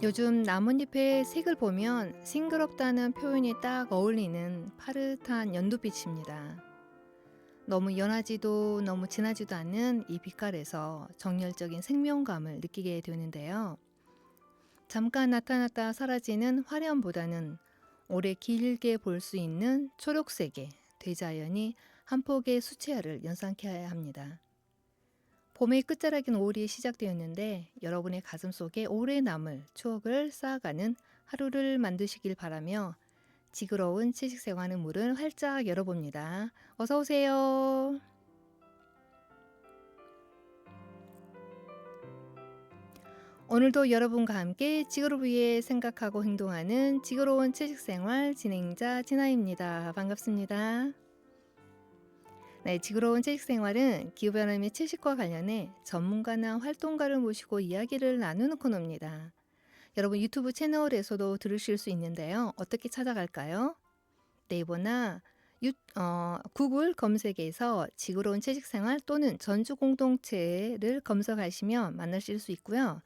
요즘 나뭇잎의 색을 보면 싱그럽다는 표현이 딱 어울리는 파릇한 연두빛입니다. 너무 연하지도 너무 진하지도 않은 이 빛깔에서 정열적인 생명감을 느끼게 되는데요. 잠깐 나타났다 사라지는 화려함보다는 오래 길게 볼 수 있는 초록색의 대자연이 한 폭의 수채화를 연상케 합니다. 봄의 끝자락인 5월이 시작되었는데 여러분의 가슴 속에 오래 남을 추억을 쌓아가는 하루를 만드시길 바라며 지그러운 채식생활의 문을 활짝 열어봅니다. 어서 오세요. 오늘도 여러분과 함께 지구를 위해 생각하고 행동하는 지구로운 채식생활 진행자 진아입니다. 반갑습니다. 네, 지구로운 채식생활은 기후변화 및 채식과 관련해 전문가나 활동가를 모시고 이야기를 나누는 코너입니다. 여러분 유튜브 채널에서도 들으실 수 있는데요. 어떻게 찾아갈까요? 네이버나 구글 검색에서 지구로운 채식생활 또는 전주공동체를 검색하시면 만나실 수 있고요.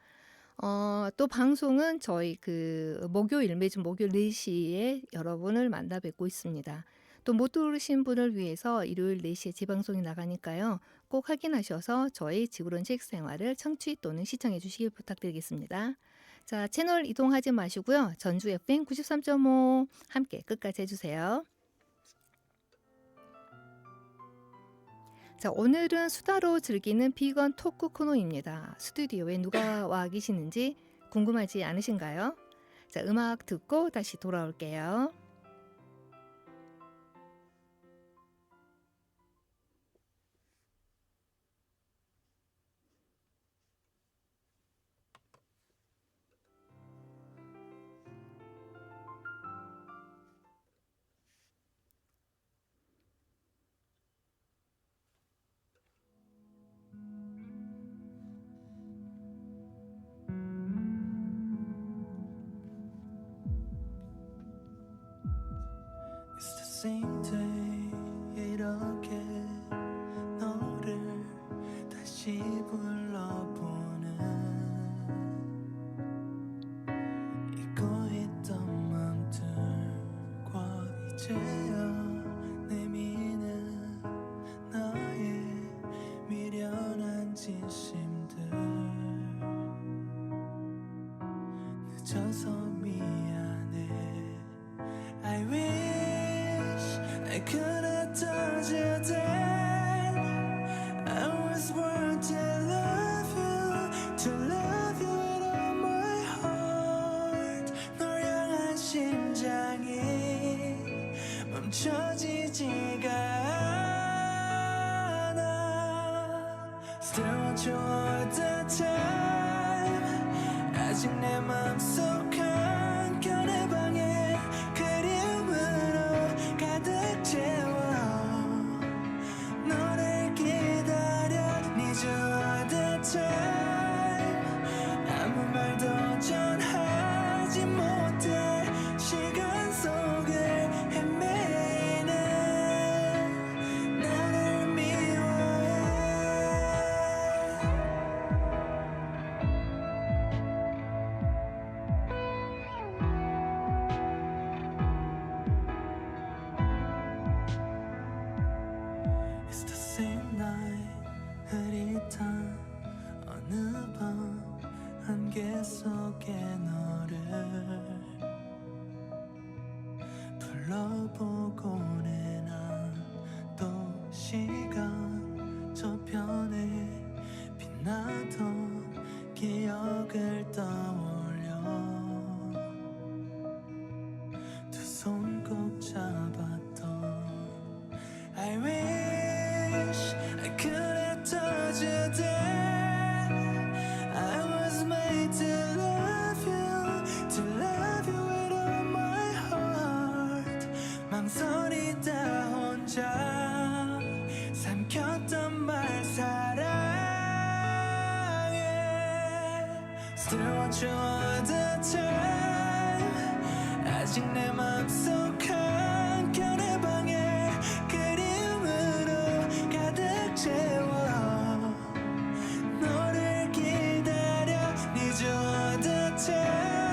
또 방송은 저희 매주 목요일 4시에 여러분을 만나 뵙고 있습니다. 또 못 들으신 분을 위해서 일요일 4시에 재방송이 나가니까요. 꼭 확인하셔서 저희 지구론 책생활을 청취 또는 시청해 주시길 부탁드리겠습니다. 자, 채널 이동하지 마시고요. 전주 FM 93.5 함께 끝까지 해주세요. 자, 오늘은 수다로 즐기는 비건 토크 코너입니다. 스튜디오에 누가 와 계시는지 궁금하지 않으신가요? 자, 음악 듣고 다시 돌아올게요. It's the same day 이렇게 너를 다시 불러보는 잊고 있던 맘들과 이제야 내미는 나의 미련한 진심들 늦어서 미안해 I wish I could have told you that I was born to love you with all my heart. 널 향한 심장이 멈춰지지가 않아. Still want you all the time. 아직 내 맘속 한 켠의 방에 그리움으로 가득 채워 너를 기다려 Need you all the time. 아무 말도 전하지 못해 시간 속을 헤매는 나를 미워해. It's the same night 흐릿한 어느 밤 안개 속에 너를 불러보곤 해. 난 또 시간 저편에 빛나던 기억을 떠올려 두 손 꼭 잡았던 I wish I could have told you that I was made to love you with all my heart. 망설이다 혼자 삼켰던 말 사랑해. Still want you all the time. 아직 내 맘속 한 켠의 방에 그리움으로 가득 채워 너를 기다려 Need you all the time.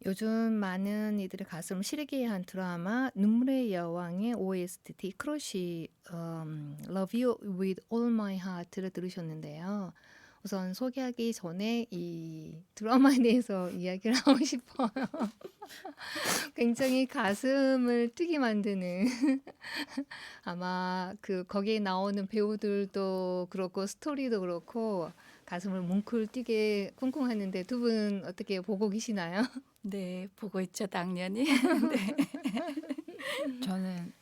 요즘 많은 이들의 가슴을 시리게 한 드라마 눈물의 여왕의 OST 크러쉬 Love You With All My Heart를 들으셨는데요. 우선 소개하기 전에 이 드라마에 대해서 이야기를 하고 싶어요. 굉장히 가슴을 뛰게 만드는 아마 거기에 나오는 배우들도 그렇고 스토리도 그렇고 가슴을 뭉클 뛰게 쿵쿵 하는데 두 분 어떻게 보고 계시나요? 네, 보고 있죠, 당연히. 네. 저는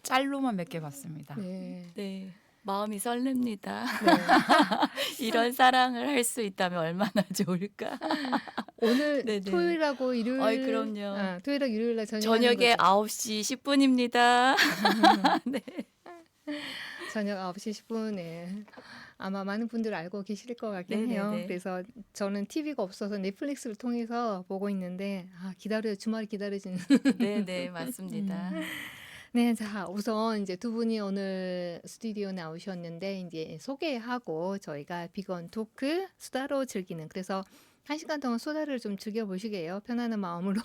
짤로만 몇 개 봤습니다. 네. 네. 마음이 설렙니다. 네. 이런 사랑을 할 수 있다면 얼마나 좋을까. 오늘 네네. 토요일하고 일요일 어이, 그럼요. 토요일하고 일요일 날 저녁에 9시 10분입니다. 네. 저녁 9시 10분에 아마 많은 분들 알고 계실 것 같긴 네네네. 해요. 그래서 저는 TV가 없어서 넷플릭스를 통해서 보고 있는데 기다려요. 주말이 기다려지는. 네, 네, 맞습니다. 네, 자, 우선 이제 두 분이 오늘 스튜디오에 나오셨는데 이제 소개하고 저희가 비건 토크 수다로 즐기는 그래서 1시간 동안 수다를 좀 즐겨보시게요. 편안한 마음으로.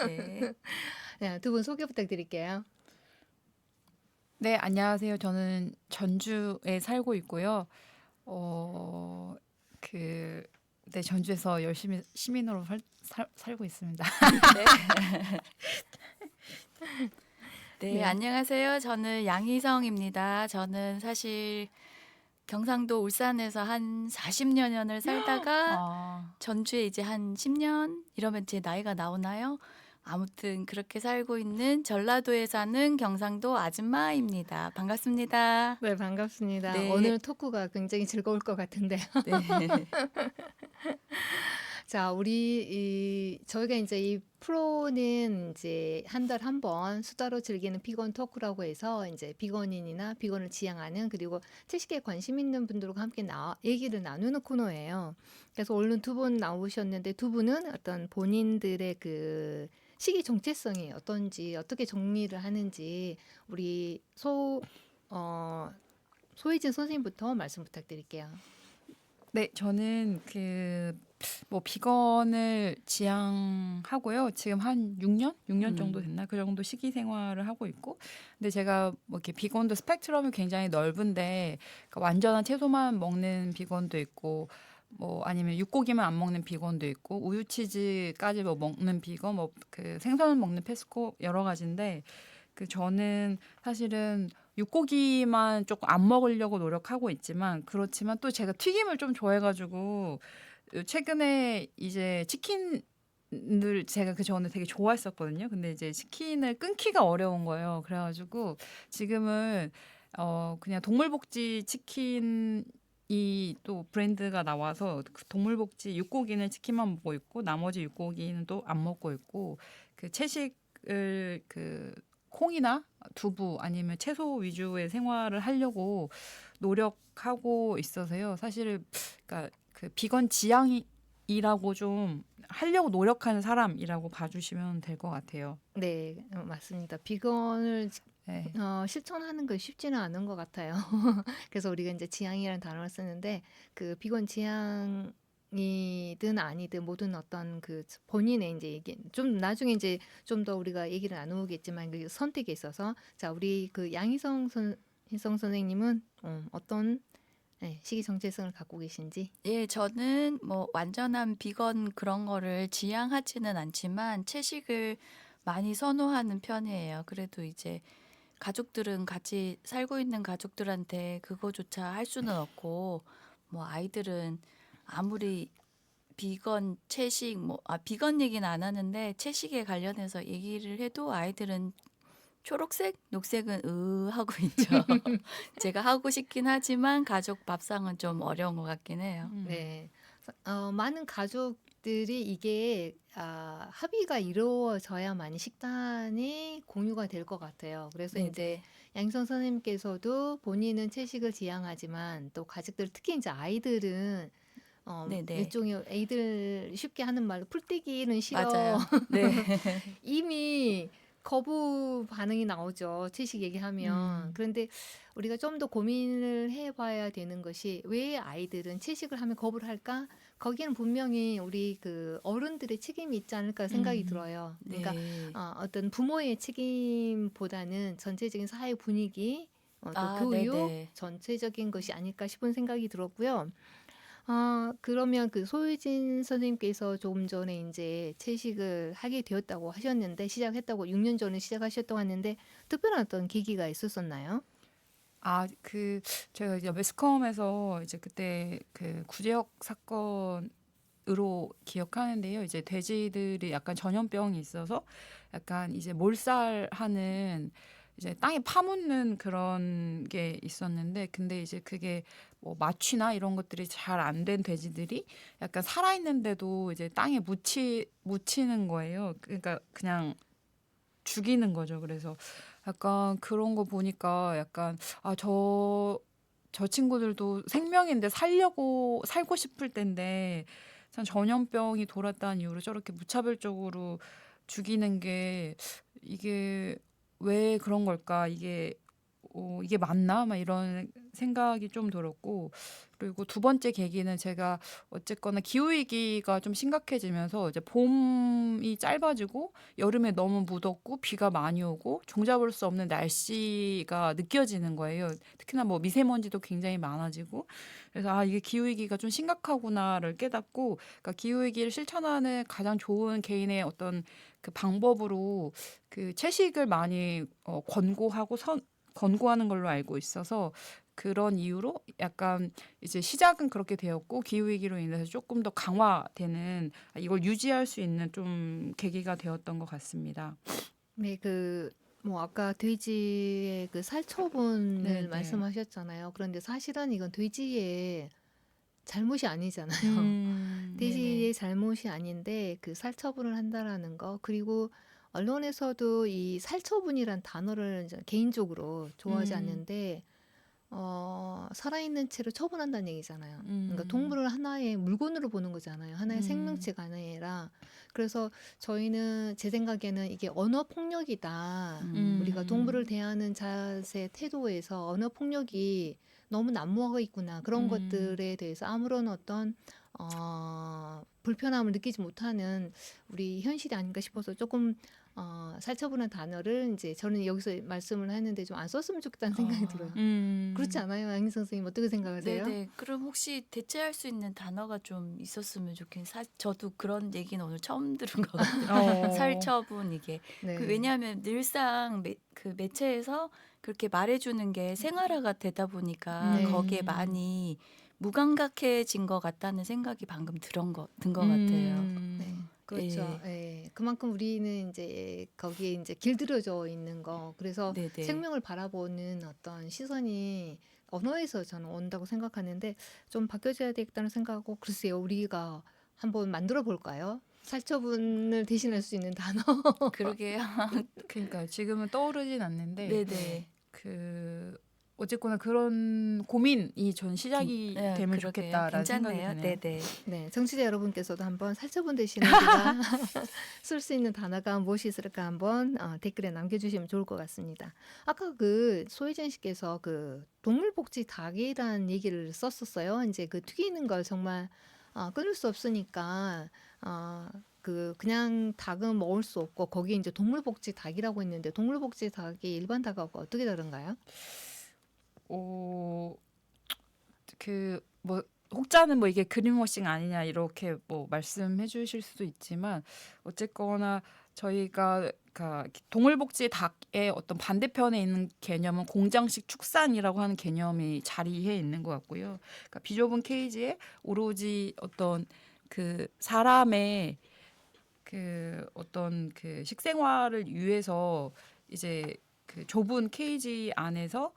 네. 네, 두 분 소개 부탁드릴게요. 네, 안녕하세요. 저는 전주에 살고 있고요. 네, 전주에서 열심히 시민으로 살고 있습니다. 네. 네, 네. 안녕하세요. 저는 양희성입니다. 저는 사실 경상도 울산에서 한 40여 년을 살다가 전주에 이제 한 10년 이러면 제 나이가 나오나요? 아무튼 그렇게 살고 있는 전라도에 사는 경상도 아줌마입니다. 반갑습니다. 네, 반갑습니다. 네. 오늘 토크가 굉장히 즐거울 것 같은데요. 네. 자, 저희가 이제 이 프로는 이제 한 달 한 번 수다로 즐기는 비건 토크라고 해서 이제 비건인이나 비건을 지향하는 그리고 채식에 관심 있는 분들과 함께 얘기를 나누는 코너예요. 그래서 오늘 두 분 나오셨는데 두 분은 어떤 본인들의 식이 정체성이 어떤지 어떻게 정리를 하는지 우리 소희진 선생님부터 말씀 부탁드릴게요. 네, 저는 비건을 지향하고요. 지금 한 6년 정도 됐나? 그 정도 식이 생활을 하고 있고. 근데 제가 이렇게 비건도 스펙트럼이 굉장히 넓은데 그러니까 완전한 채소만 먹는 비건도 있고 아니면 육고기만 안 먹는 비건도 있고 우유 치즈까지 먹는 비건 생선을 먹는 페스코 여러 가지인데 저는 사실은 육고기만 조금 안 먹으려고 노력하고 있지만 그렇지만 또 제가 튀김을 좀 좋아해가지고 최근에 이제 치킨을 제가 그 전에 되게 좋아했었거든요. 근데 이제 치킨을 끊기가 어려운 거예요. 그래가지고 지금은 그냥 동물복지 치킨이 또 브랜드가 나와서 동물복지 육고기는 치킨만 먹고 있고 나머지 육고기는 또 안 먹고 있고 채식을 콩이나 두부 아니면 채소 위주의 생활을 하려고 노력하고 있어서요. 사실 그러니까 비건 지향이라고 좀 하려고 노력하는 사람이라고 봐주시면 될 것 같아요. 네, 맞습니다. 비건을 네. 실천하는 거 쉽지는 않은 것 같아요. 그래서 우리가 이제 지향이라는 단어를 쓰는데 비건 지향이든 아니든 모든 어떤 본인의 이제 이게 좀 나중에 이제 좀 더 우리가 얘기를 나누겠지만 선택에 있어서 자 우리 양희성 선생님은 어떤 식이 정체성을 갖고 계신지. 예, 저는 완전한 비건 그런 거를 지향하지는 않지만 채식을 많이 선호하는 편이에요. 그래도 이제 가족들은 같이 살고 있는 가족들한테 그거조차 할 수는 없고 아이들은 아무리 비건, 채식 비건 얘기는 안 하는데 채식에 관련해서 얘기를 해도 아이들은 초록색, 녹색은 하고 있죠. 제가 하고 싶긴 하지만 가족 밥상은 좀 어려운 것 같긴 해요. 네, 많은 가족들이 이게 합의가 이루어져야만 식단이 공유가 될 것 같아요. 그래서 네네. 이제 양희성 선생님께서도 본인은 채식을 지향하지만 또 가족들 특히 이제 아이들은 네네. 일종의 애들 쉽게 하는 말로 풀떼기는 싫어. 맞아요. 네. 이미 거부 반응이 나오죠. 채식 얘기하면. 그런데 우리가 좀 더 고민을 해봐야 되는 것이 왜 아이들은 채식을 하면 거부를 할까? 거기는 분명히 우리 그 어른들의 책임이 있지 않을까 생각이 들어요. 그러니까 네. 어떤 부모의 책임보다는 전체적인 사회 분위기, 또 아, 교육 네네. 전체적인 것이 아닐까 싶은 생각이 들었고요. 그러면 그 소유진 선생님께서 조금 전에 이제 채식을 하게 되었다고 하셨는데 시작했다고 6년 전에 시작하셨다고 하는데 특별한 어떤 계기가 있었었나요? 제가 이제 매스컴에서 이제 그때 그 구제역 사건으로 기억하는데요. 이제 돼지들이 약간 전염병이 있어서 약간 이제 몰살하는 이제 땅에 파묻는 그런 게 있었는데 근데 이제 그게 뭐 마취나 이런 것들이 잘 안 된 돼지들이 약간 살아있는데도 이제 땅에 묻히는 거예요. 그러니까 그냥 죽이는 거죠. 그래서 약간 그런 거 보니까 약간 저 친구들도 생명인데 살고 싶을 텐데 참 전염병이 돌았다는 이유로 저렇게 무차별적으로 죽이는 게 이게 왜 그런 걸까? 이게 맞나? 막 이런 생각이 좀 들었고 그리고 두 번째 계기는 제가 어쨌거나 기후위기가 좀 심각해지면서 이제 봄이 짧아지고 여름에 너무 무덥고 비가 많이 오고 종잡을 수 없는 날씨가 느껴지는 거예요. 특히나 뭐 미세먼지도 굉장히 많아지고 그래서 이게 기후위기가 좀 심각하구나를 깨닫고 그러니까 기후위기를 실천하는 가장 좋은 개인의 어떤 그 방법으로 그 채식을 많이 권고하는 걸로 알고 있어서 그런 이유로 약간 이제 시작은 그렇게 되었고 기후위기로 인해서 조금 더 강화되는 이걸 유지할 수 있는 좀 계기가 되었던 것 같습니다. 네, 뭐 아까 돼지의 그 살처분을 네네. 말씀하셨잖아요. 그런데 사실은 이건 돼지의 잘못이 아니잖아요. 네네. 돼지의 잘못이 아닌데 그 살처분을 한다라는 거 그리고 언론에서도 이 살처분이란 단어를 이제 개인적으로 좋아하지 음, 않는데 살아있는 채로 처분한다는 얘기잖아요. 그러니까 음, 동물을 하나의 물건으로 보는 거잖아요. 하나의 음, 생명체가 아니라. 그래서 저희는 제 생각에는 이게 언어 폭력이다. 우리가 동물을 음, 대하는 자세, 태도에서 언어 폭력이 너무 난무하고 있구나. 그런 음, 것들에 대해서 아무런 어떤 불편함을 느끼지 못하는 우리 현실이 아닌가 싶어서 조금 살처분한 단어를 이제 저는 여기서 말씀을 했는데 좀 안 썼으면 좋겠다는 생각이 들어요. 그렇지 음. 않아요? 양희 선생님 어떻게 생각하세요? 네네. 그럼 혹시 대체할 수 있는 단어가 좀 있었으면 좋겠어요. 저도 그런 얘기는 오늘 처음 들은 것 같아요. 어, 살처분 이게. 네. 왜냐하면 늘상 그 매체에서 그렇게 말해주는 게 생활화가 되다 보니까 네. 거기에 많이 무감각해진 것 같다는 생각이 방금 든 것 같아요. 네. 음, 그렇죠. 예. 예. 그만큼 우리는 이제 거기에 이제 길들여져 있는 거. 그래서 네네. 생명을 바라보는 어떤 시선이 언어에서 저는 온다고 생각하는데 좀 바뀌어져야 되겠다는 생각하고 글쎄요. 우리가 한번 만들어 볼까요? 살처분을 대신할 수 있는 단어. 그러게요. 그러니까 지금은 떠오르진 않는데 네. 네네. 그 어쨌거나 그런 고민이 전 시작이 되면 그러게요. 좋겠다라는 생각이 괜찮네요. 드네요. 네네. 네, 청취자 여러분께서도 한번 살처분 대신에 우리가 쓸 수 있는 단어가 무엇이 있을까 한번 댓글에 남겨주시면 좋을 것 같습니다. 아까 그 소혜진 씨께서 그 동물복지 닭이란 얘기를 썼었어요. 이제 그 튀기는 걸 정말 끊을 수 없으니까 그냥 닭은 먹을 수 없고 거기에 이제 동물복지 닭이라고 했는데 동물복지 닭이 일반 닭하고 어떻게 다른가요? 어, 뭐 혹자는 뭐 이게 그린워싱 아니냐 이렇게 뭐 말씀해 주실 수도 있지만 어쨌거나 저희가 그러니까 동물복지 닭의 어떤 반대편에 있는 개념은 공장식 축산이라고 하는 개념이 자리해 있는 것 같고요. 그러니까 비좁은 케이지에 오로지 어떤 그 사람의 그 어떤 그 식생활을 위해서 이제 그 좁은 케이지 안에서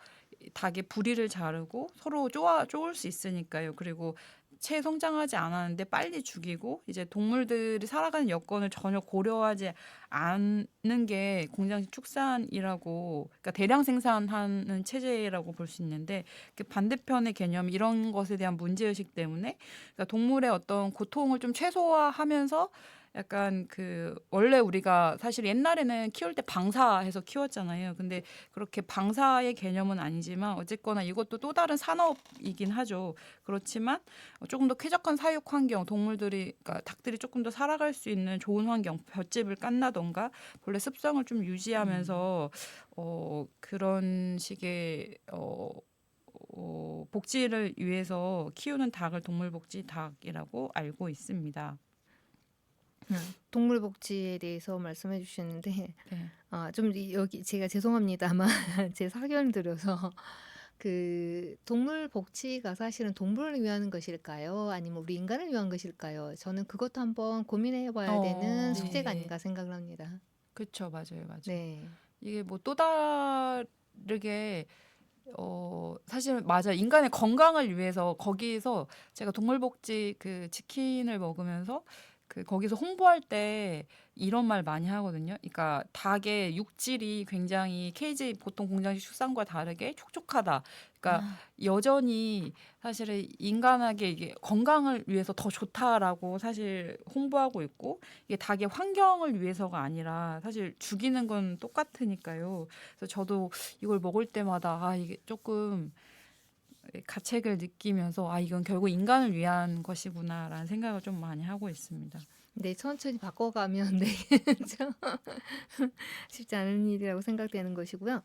닭의 부리를 자르고 서로 쪼을 수 있으니까요. 그리고 채 성장하지 않았는데 빨리 죽이고 이제 동물들이 살아가는 여건을 전혀 고려하지 않는 게 공장식 축산이라고 그러니까 대량 생산하는 체제라고 볼 수 있는데 그 반대편의 개념 이런 것에 대한 문제의식 때문에 그러니까 동물의 어떤 고통을 좀 최소화하면서 약간 원래 우리가 사실 옛날에는 키울 때 방사해서 키웠잖아요. 근데 그렇게 방사의 개념은 아니지만 어쨌거나 이것도 또 다른 산업이긴 하죠. 그렇지만 조금 더 쾌적한 사육 환경, 그러니까 닭들이 조금 더 살아갈 수 있는 좋은 환경, 볏짚을 깐다던가 본래 습성을 좀 유지하면서 그런 식의 복지를 위해서 키우는 닭을 동물복지 닭이라고 알고 있습니다. 동물 복지에 대해서 말씀해 주셨는데 네. 좀 여기 제가 죄송합니다만 제 사견 들여서 그 동물 복지가 사실은 동물을 위한 것일까요? 아니면 우리 인간을 위한 것일까요? 저는 그것도 한번 고민해 봐야 되는 네. 숙제가 아닌가 생각을 합니다. 그렇죠, 맞아요, 맞아요. 네. 이게 뭐 또 다르게 사실 맞아 인간의 건강을 위해서 거기서 제가 동물복지 치킨을 먹으면서 거기서 홍보할 때 이런 말 많이 하거든요. 그러니까 닭의 육질이 굉장히 케이지 보통 공장식 축산과 다르게 촉촉하다. 그러니까 여전히 사실은 인간에게 이게 건강을 위해서 더 좋다라고 사실 홍보하고 있고 이게 닭의 환경을 위해서가 아니라 사실 죽이는 건 똑같으니까요. 그래서 저도 이걸 먹을 때마다 이게 조금 가책을 느끼면서 이건 결국 인간을 위한 것이구나라는 생각을 좀 많이 하고 있습니다. 네, 천천히 바꿔가면 네, 좀 쉽지 않은 일이라고 생각되는 것이고요.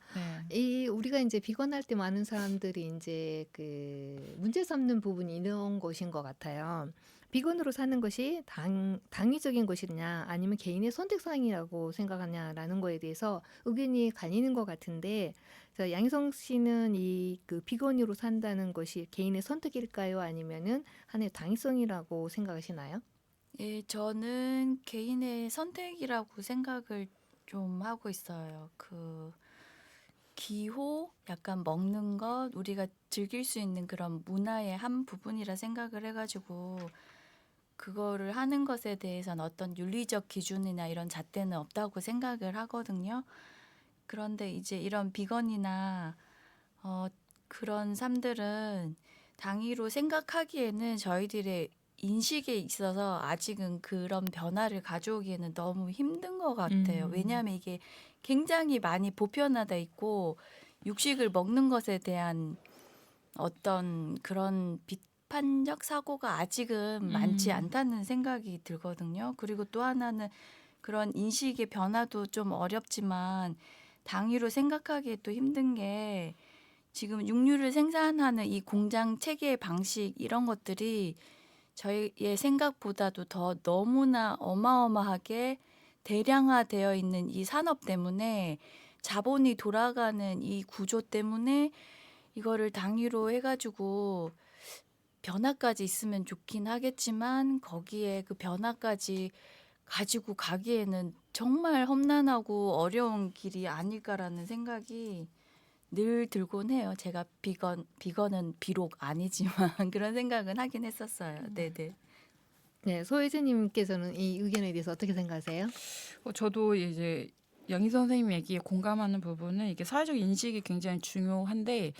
네. 우리가 이제 비건할 때 많은 사람들이 이제 그 문제 삼는 부분이 이런 것인 것 같아요. 비건으로 사는 것이 당위적인 것이냐 아니면 개인의 선택사항이라고 생각하냐라는 거에 대해서 의견이 갈리는 것 같은데 양희성 씨는 그 비건으로 산다는 것이 개인의 선택일까요? 아니면은 하나의 당위성이라고 생각하시나요? 예, 저는 개인의 선택이라고 생각을 좀 하고 있어요. 기호, 약간 먹는 것, 우리가 즐길 수 있는 그런 문화의 한 부분이라 생각을 해가지고 그거를 하는 것에 대해서는 어떤 윤리적 기준이나 이런 잣대는 없다고 생각을 하거든요. 그런데 이제 이런 비건이나 그런 삶들은 당위로 생각하기에는 저희들의 인식에 있어서 아직은 그런 변화를 가져오기에는 너무 힘든 것 같아요. 왜냐하면 이게 굉장히 많이 보편화돼 있고 육식을 먹는 것에 대한 어떤 그런 비판적 사고가 아직은 많지 않다는 생각이 들거든요. 그리고 또 하나는 그런 인식의 변화도 좀 어렵지만 당위로 생각하기에도 힘든 게 지금 육류를 생산하는 이 공장 체계 방식 이런 것들이 저희의 생각보다도 더 너무나 어마어마하게 대량화되어 있는 이 산업 때문에 자본이 돌아가는 이 구조 때문에 이거를 당위로 해가지고 변화까지 있으면 좋긴 하겠지만 거기에 그 변화까지 가지고 가기에는 정말 험난하고 어려운 길이 아닐까라는 생각이 늘 들곤 해요. 제가 비건은 비록 아니지만 그런 생각은 하긴 했었어요. 네네. 네, 소혜진님께서는 이 의견에 대해서 어떻게 생각하세요? 저도 이제 양희 선생님 얘기에 공감하는 부분은 이게 사회적 인식이 굉장히 중요한데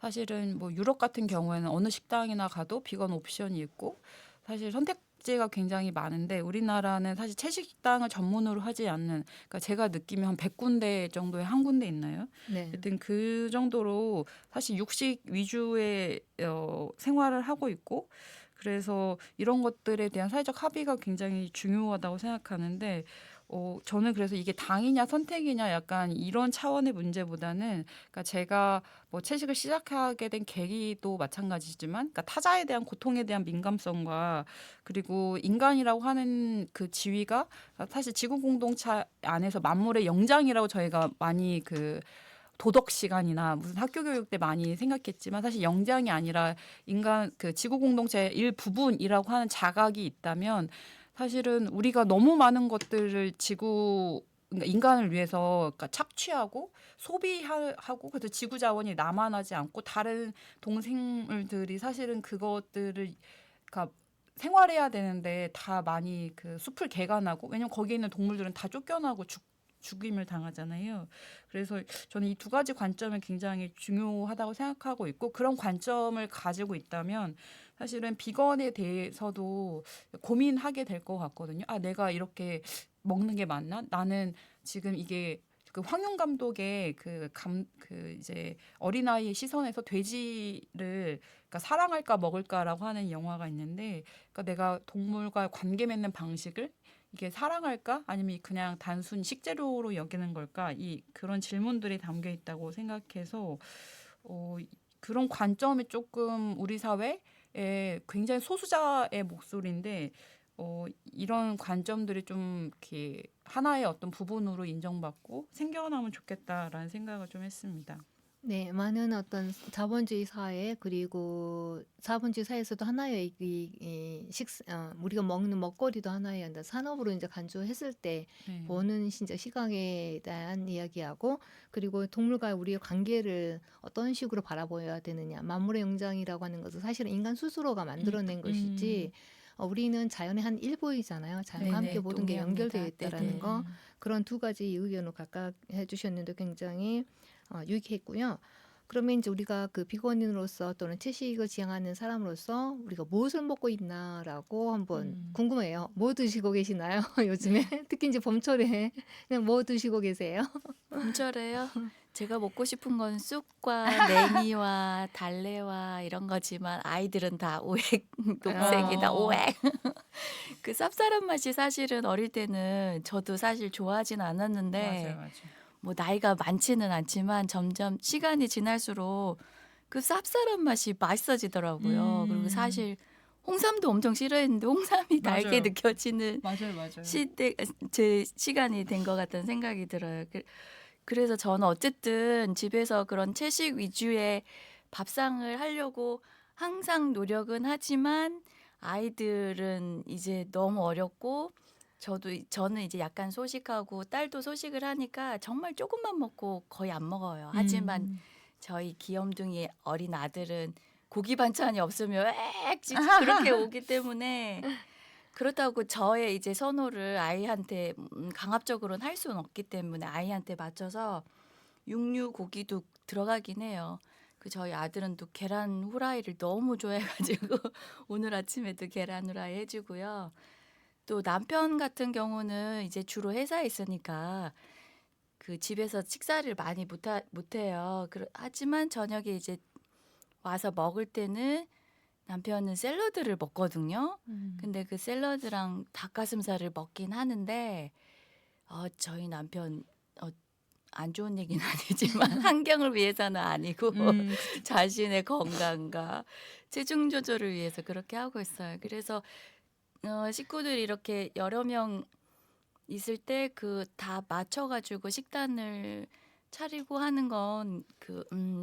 사실은 뭐 유럽 같은 경우에는 어느 식당이나 가도 비건 옵션이 있고 사실 선택지가 굉장히 많은데 우리나라는 사실 채식 식당을 전문으로 하지 않는 그러니까 제가 느끼면 한 100군데 정도에 한 군데 있나요? 네. 하여튼 그 정도로 사실 육식 위주의 생활을 하고 있고 그래서 이런 것들에 대한 사회적 합의가 굉장히 중요하다고 생각하는데 저는 그래서 이게 당이냐 선택이냐 약간 이런 차원의 문제보다는 그러니까 제가 뭐 채식을 시작하게 된 계기도 마찬가지지만 그러니까 타자에 대한 고통에 대한 민감성과 그리고 인간이라고 하는 그 지위가 사실 지구 공동체 안에서 만물의 영장이라고 저희가 많이 도덕 시간이나 무슨 학교 교육 때 많이 생각했지만 사실 영장이 아니라 인간 지구 공동체의 일부분이라고 하는 자각이 있다면 사실은 우리가 너무 많은 것들을 그러니까 인간을 위해서 그러니까 착취하고 소비하고 그래서 지구 자원이 남아나지 않고 다른 동생들이 사실은 그것들을 그러니까 생활해야 되는데 다 많이 숲을 개간하고 왜냐면 거기에 있는 동물들은 다 쫓겨나고 죽임을 당하잖아요. 그래서 저는 이 두 가지 관점이 굉장히 중요하다고 생각하고 있고 그런 관점을 가지고 있다면 사실은 비건에 대해서도 고민하게 될 것 같거든요. 아, 내가 이렇게 먹는 게 맞나? 나는 지금 이게 그 황윤 감독의 그 이제 어린아이의 시선에서 돼지를 그러니까 사랑할까 먹을까라고 하는 영화가 있는데, 그러니까 내가 동물과 관계 맺는 방식을 이게 사랑할까 아니면 그냥 단순 식재료로 여기는 걸까, 이 그런 질문들이 담겨 있다고 생각해서 그런 관점이 조금 우리 사회에 굉장히 소수자의 목소리인데 이런 관점들이 좀 이렇게 하나의 어떤 부분으로 인정받고 생겨나면 좋겠다라는 생각을 좀 했습니다. 네, 많은 어떤 자본주의 사회 그리고 자본주의 사회에서도 하나의 우리가 먹는 먹거리도 하나의 어떤 산업으로 이제 간주했을 때 네. 보는 진짜 시각에 대한 이야기하고, 그리고 동물과 우리의 관계를 어떤 식으로 바라보아야 되느냐, 만물의 영장이라고 하는 것은 사실은 인간 스스로가 만들어낸 것이지 우리는 자연의 한 일부이잖아요. 자연과 함께 네네, 모든 게 동의합니다. 연결되어 있다라는 네네. 거. 그런 두 가지 의견을 각각 해주셨는데 굉장히 유익했고요. 그러면 이제 우리가 그 비건인으로서 또는 채식을 지향하는 사람으로서 우리가 무엇을 먹고 있나라고 한번 궁금해요. 뭐 드시고 계시나요? 요즘에 특히 이제 봄철에 그냥 뭐 드시고 계세요? 봄철에요? 제가 먹고 싶은 건 쑥과 냉이와 달래와 이런 거지만 아이들은 다 오액 녹색이다, 오액. 그 쌉쌀한 맛이 사실은 어릴 때는 저도 사실 좋아하진 않았는데 맞아요. 뭐 나이가 많지는 않지만 점점 시간이 지날수록 그 쌉쌀한 맛이 맛있어지더라고요. 그리고 사실 홍삼도 엄청 싫어했는데 홍삼이 달게 맞아요. 느껴지는 맞아요. 제 시간이 된 것 같다는 생각이 들어요. 그래서 저는 어쨌든 집에서 그런 채식 위주의 밥상을 하려고 항상 노력은 하지만 아이들은 이제 너무 어렸고 저는 이제 약간 소식하고 딸도 소식을 하니까 정말 조금만 먹고 거의 안 먹어요. 하지만 저희 귀염둥이 어린 아들은 고기 반찬이 없으면 그렇게 오기 때문에, 그렇다고 저의 이제 선호를 아이한테 강압적으로는 할 수는 없기 때문에 아이한테 맞춰서 육류 고기도 들어가긴 해요. 그 저희 아들은 또 계란 후라이를 너무 좋아해가지고 오늘 아침에도 계란 후라이 해주고요. 또 남편 같은 경우는 이제 주로 회사에 있으니까 그 집에서 식사를 많이 못해요. 하지만 저녁에 이제 와서 먹을 때는 남편은 샐러드를 먹거든요. 근데 그 샐러드랑 닭가슴살을 먹긴 하는데 저희 남편 안 좋은 얘기는 아니지만 환경을 위해서는 아니고 자신의 건강과 체중 조절을 위해서 그렇게 하고 있어요. 그래서 식구들이 이렇게 여러 명 있을 때 그 다 맞춰가지고 식단을 차리고 하는 건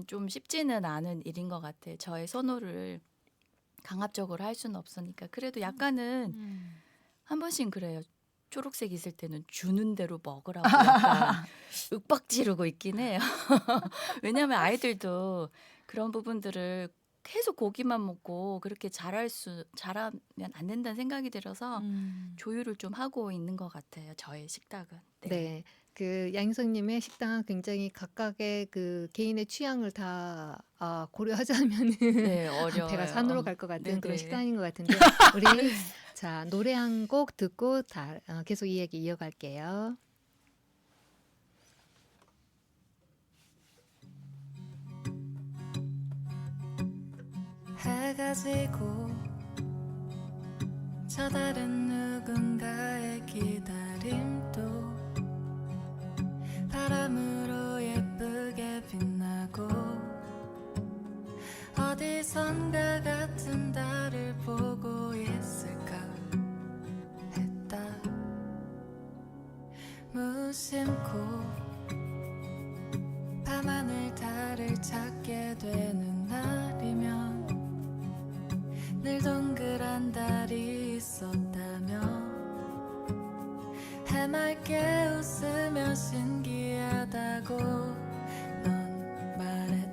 좀 쉽지는 않은 일인 것 같아요. 저의 선호를 강압적으로 할 수는 없으니까. 그래도 약간은 한 번씩 그래요. 초록색 있을 때는 주는 대로 먹으라고 약간 윽박 지르고 있긴 해요. 왜냐하면 아이들도 그런 부분들을 계속 고기만 먹고 그렇게 잘하면 안 된다는 생각이 들어서 조율을 좀 하고 있는 것 같아요. 저의 식탁은. 네. 네. 그 양희성님의 식당은 굉장히 각각의 그 개인의 취향을 다 고려하자면은 네, 배가 산으로 어려워요. 갈 것 같은 네네. 그런 식당인 것 같은데 우리 자 노래 한 곡 듣고 계속 이야기 이어갈게요. 해가 지고 저 다른 누군가의 기다림도 바람으로 예쁘게 빛나고 어디선가 같은 달을 보고 있을까 했다. 무심코 밤하늘 달을 찾게 되는 날이면 늘 동그란 달이 있었다며 해맑게 웃으며 신기하다고 넌 말했다.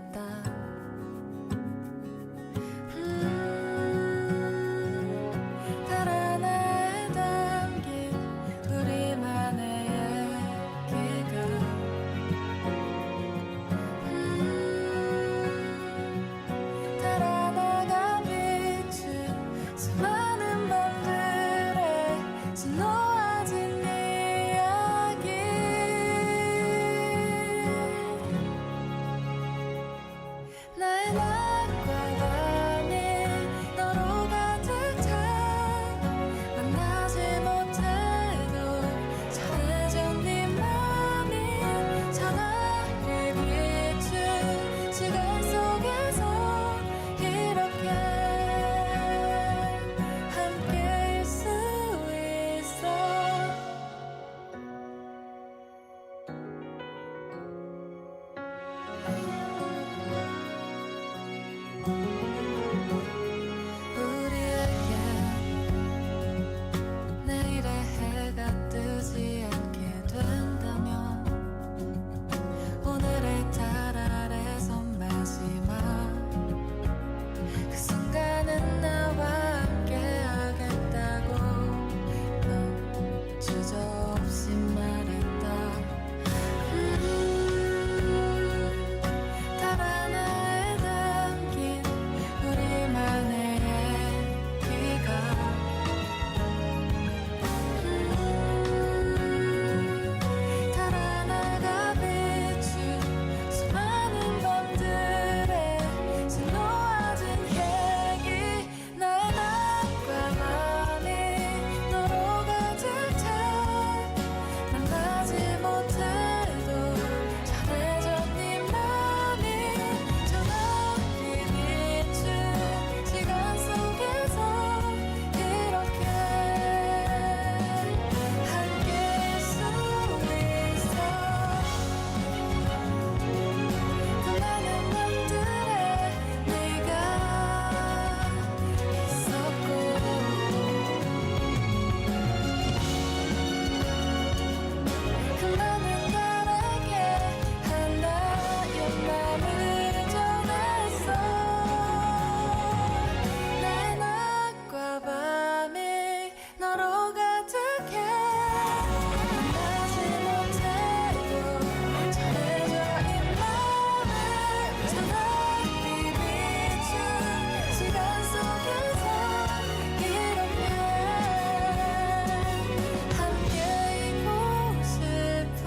나의 낮과 밤이 너로 가득 차 만나지 못해도 전해준 네 맘이 전화를 비춘 시간 속에서 이렇게 함께일 수 있어. 우리에게 내일의 해가 뜨지 않게 된다면 오늘의 달 아래서 마지막 그 순간은 나와 함께 하겠다고 넌 주저없이 말했다. 달 하나에 담긴 우리만의 얘기가 달 하나가 비춘 수많은 밤들에 수놓아진 얘기 나의 낮과 밤이 너로 가득 차 만나지 못해도 전해준 네 맘이 전화기 비춘 시간 속에서 이렇게 함께일 수 있어. 그 많은 밤들에 네가 있었고 그 많은 달에게 하나의 맘을 전했어. 나의 낮과 밤이 너로 가득해 만나지 못해도 전해줘 이 맘을 전화기 비춘 시간 속에서 이렇게 함께 있고 싶어.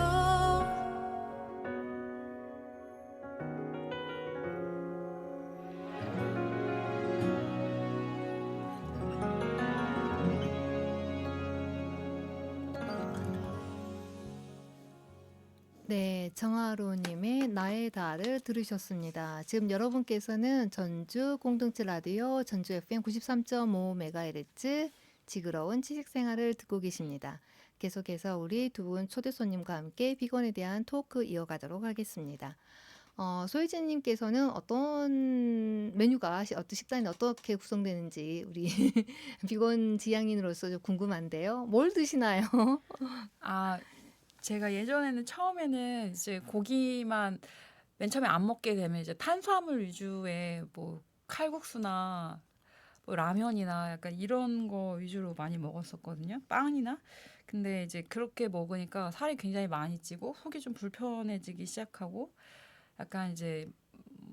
네, 정하로님의 나의 달을 들으셨습니다. 지금 여러분께서는 전주 공동체 라디오 전주 FM 93.5MHz 지그러운 취직생활을 듣고 계십니다. 계속해서 우리 두 분 초대 손님과 함께 비건에 대한 토크 이어가도록 하겠습니다. 소희진님께서는 어떤 메뉴가 어떤 식단이 어떻게 구성되는지 우리 비건 지향인으로서 좀 궁금한데요. 뭘 드시나요? 아, 제가 예전에는 처음에는 이제 고기만 맨 처음에 안 먹게 되면 이제 탄수화물 위주의 뭐 칼국수나 뭐 라면이나 약간 이런 거 위주로 많이 먹었었거든요. 빵이나. 근데 이제 그렇게 먹으니까 살이 굉장히 많이 찌고 속이 좀 불편해지기 시작하고 약간 이제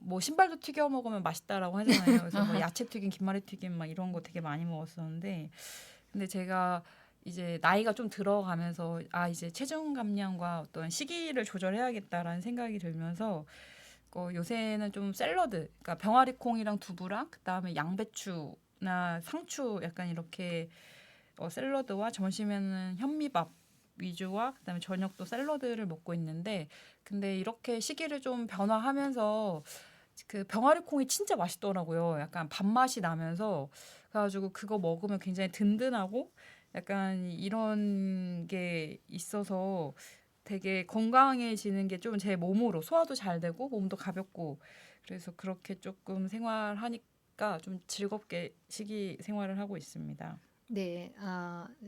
뭐 신발도 튀겨 먹으면 맛있다라고 하잖아요. 그래서 뭐 야채 튀김, 김말이 튀김 막 이런 거 되게 많이 먹었었는데 근데 제가 이제 나이가 좀 들어가면서 아 이제 체중 감량과 어떤 시기를 조절해야겠다라는 생각이 들면서 요새는 좀 샐러드, 그러니까 병아리콩이랑 두부랑 그다음에 양배추나 상추 약간 이렇게 샐러드와 점심에는 현미밥 위주와 그다음에 저녁도 샐러드를 먹고 있는데 근데 이렇게 시기를 좀 변화하면서 그 병아리콩이 진짜 맛있더라고요. 약간 밥맛이 나면서 그래가지고 그거 먹으면 굉장히 든든하고 약간 이런 게 있어서 되게 건강해지는 게 좀 제 몸으로 소화도 잘 되고 몸도 가볍고 그래서 그렇게 조금 생활하니까 좀 즐겁게 식이 생활을 하고 있습니다. 네,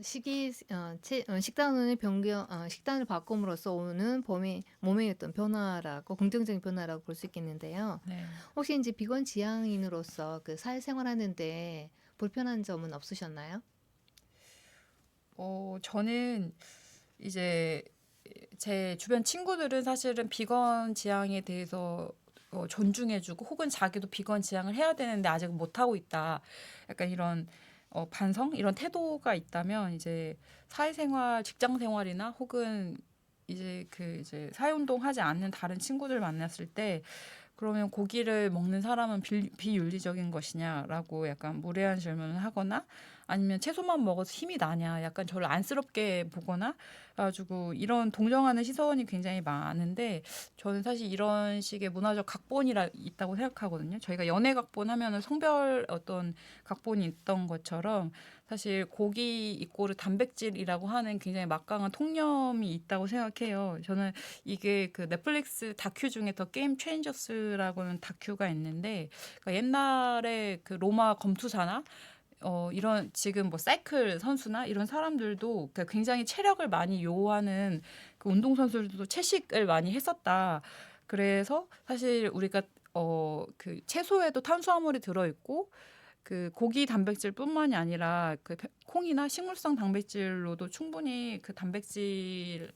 식단의 변경, 식단을 바꿈으로써 오는 몸의 어떤 변화라고, 긍정적인 변화라고 볼 수 있겠는데요. 네. 혹시 이제 비건 지향인으로서 그 사회생활하는데 불편한 점은 없으셨나요? 저는 이제 제 주변 친구들은 사실은 비건 지향에 대해서 존중해주고 혹은 자기도 비건 지향을 해야 되는데 아직 못하고 있다. 약간 이런 반성 이런 태도가 있다면 이제 사회생활, 직장생활이나 혹은 이제 사회운동 하지 않는 다른 친구들 만났을 때 그러면 고기를 먹는 사람은 비윤리적인 것이냐라고 약간 무례한 질문을 하거나 아니면 채소만 먹어서 힘이 나냐 약간 저를 안쓰럽게 보거나 가지고 이런 동정하는 시선이 굉장히 많은데 저는 사실 이런 식의 문화적 각본이 있다고 생각하거든요. 저희가 연애 각본 하면은 성별 어떤 각본이 있던 것처럼 사실 고기 이꼬르 단백질이라고 하는 굉장히 막강한 통념이 있다고 생각해요. 저는 이게 그 넷플릭스 다큐 중에 더 게임 체인저스라고는 다큐가 있는데 그러니까 옛날에 그 로마 검투사나 이런 지금 뭐 사이클 선수나 이런 사람들도 그러니까 굉장히 체력을 많이 요하는 그 운동 선수들도 채식을 많이 했었다. 그래서 사실 우리가 그 채소에도 탄수화물이 들어 있고 그 고기 단백질뿐만이 아니라 그 콩이나 식물성 단백질로도 충분히 그 단백질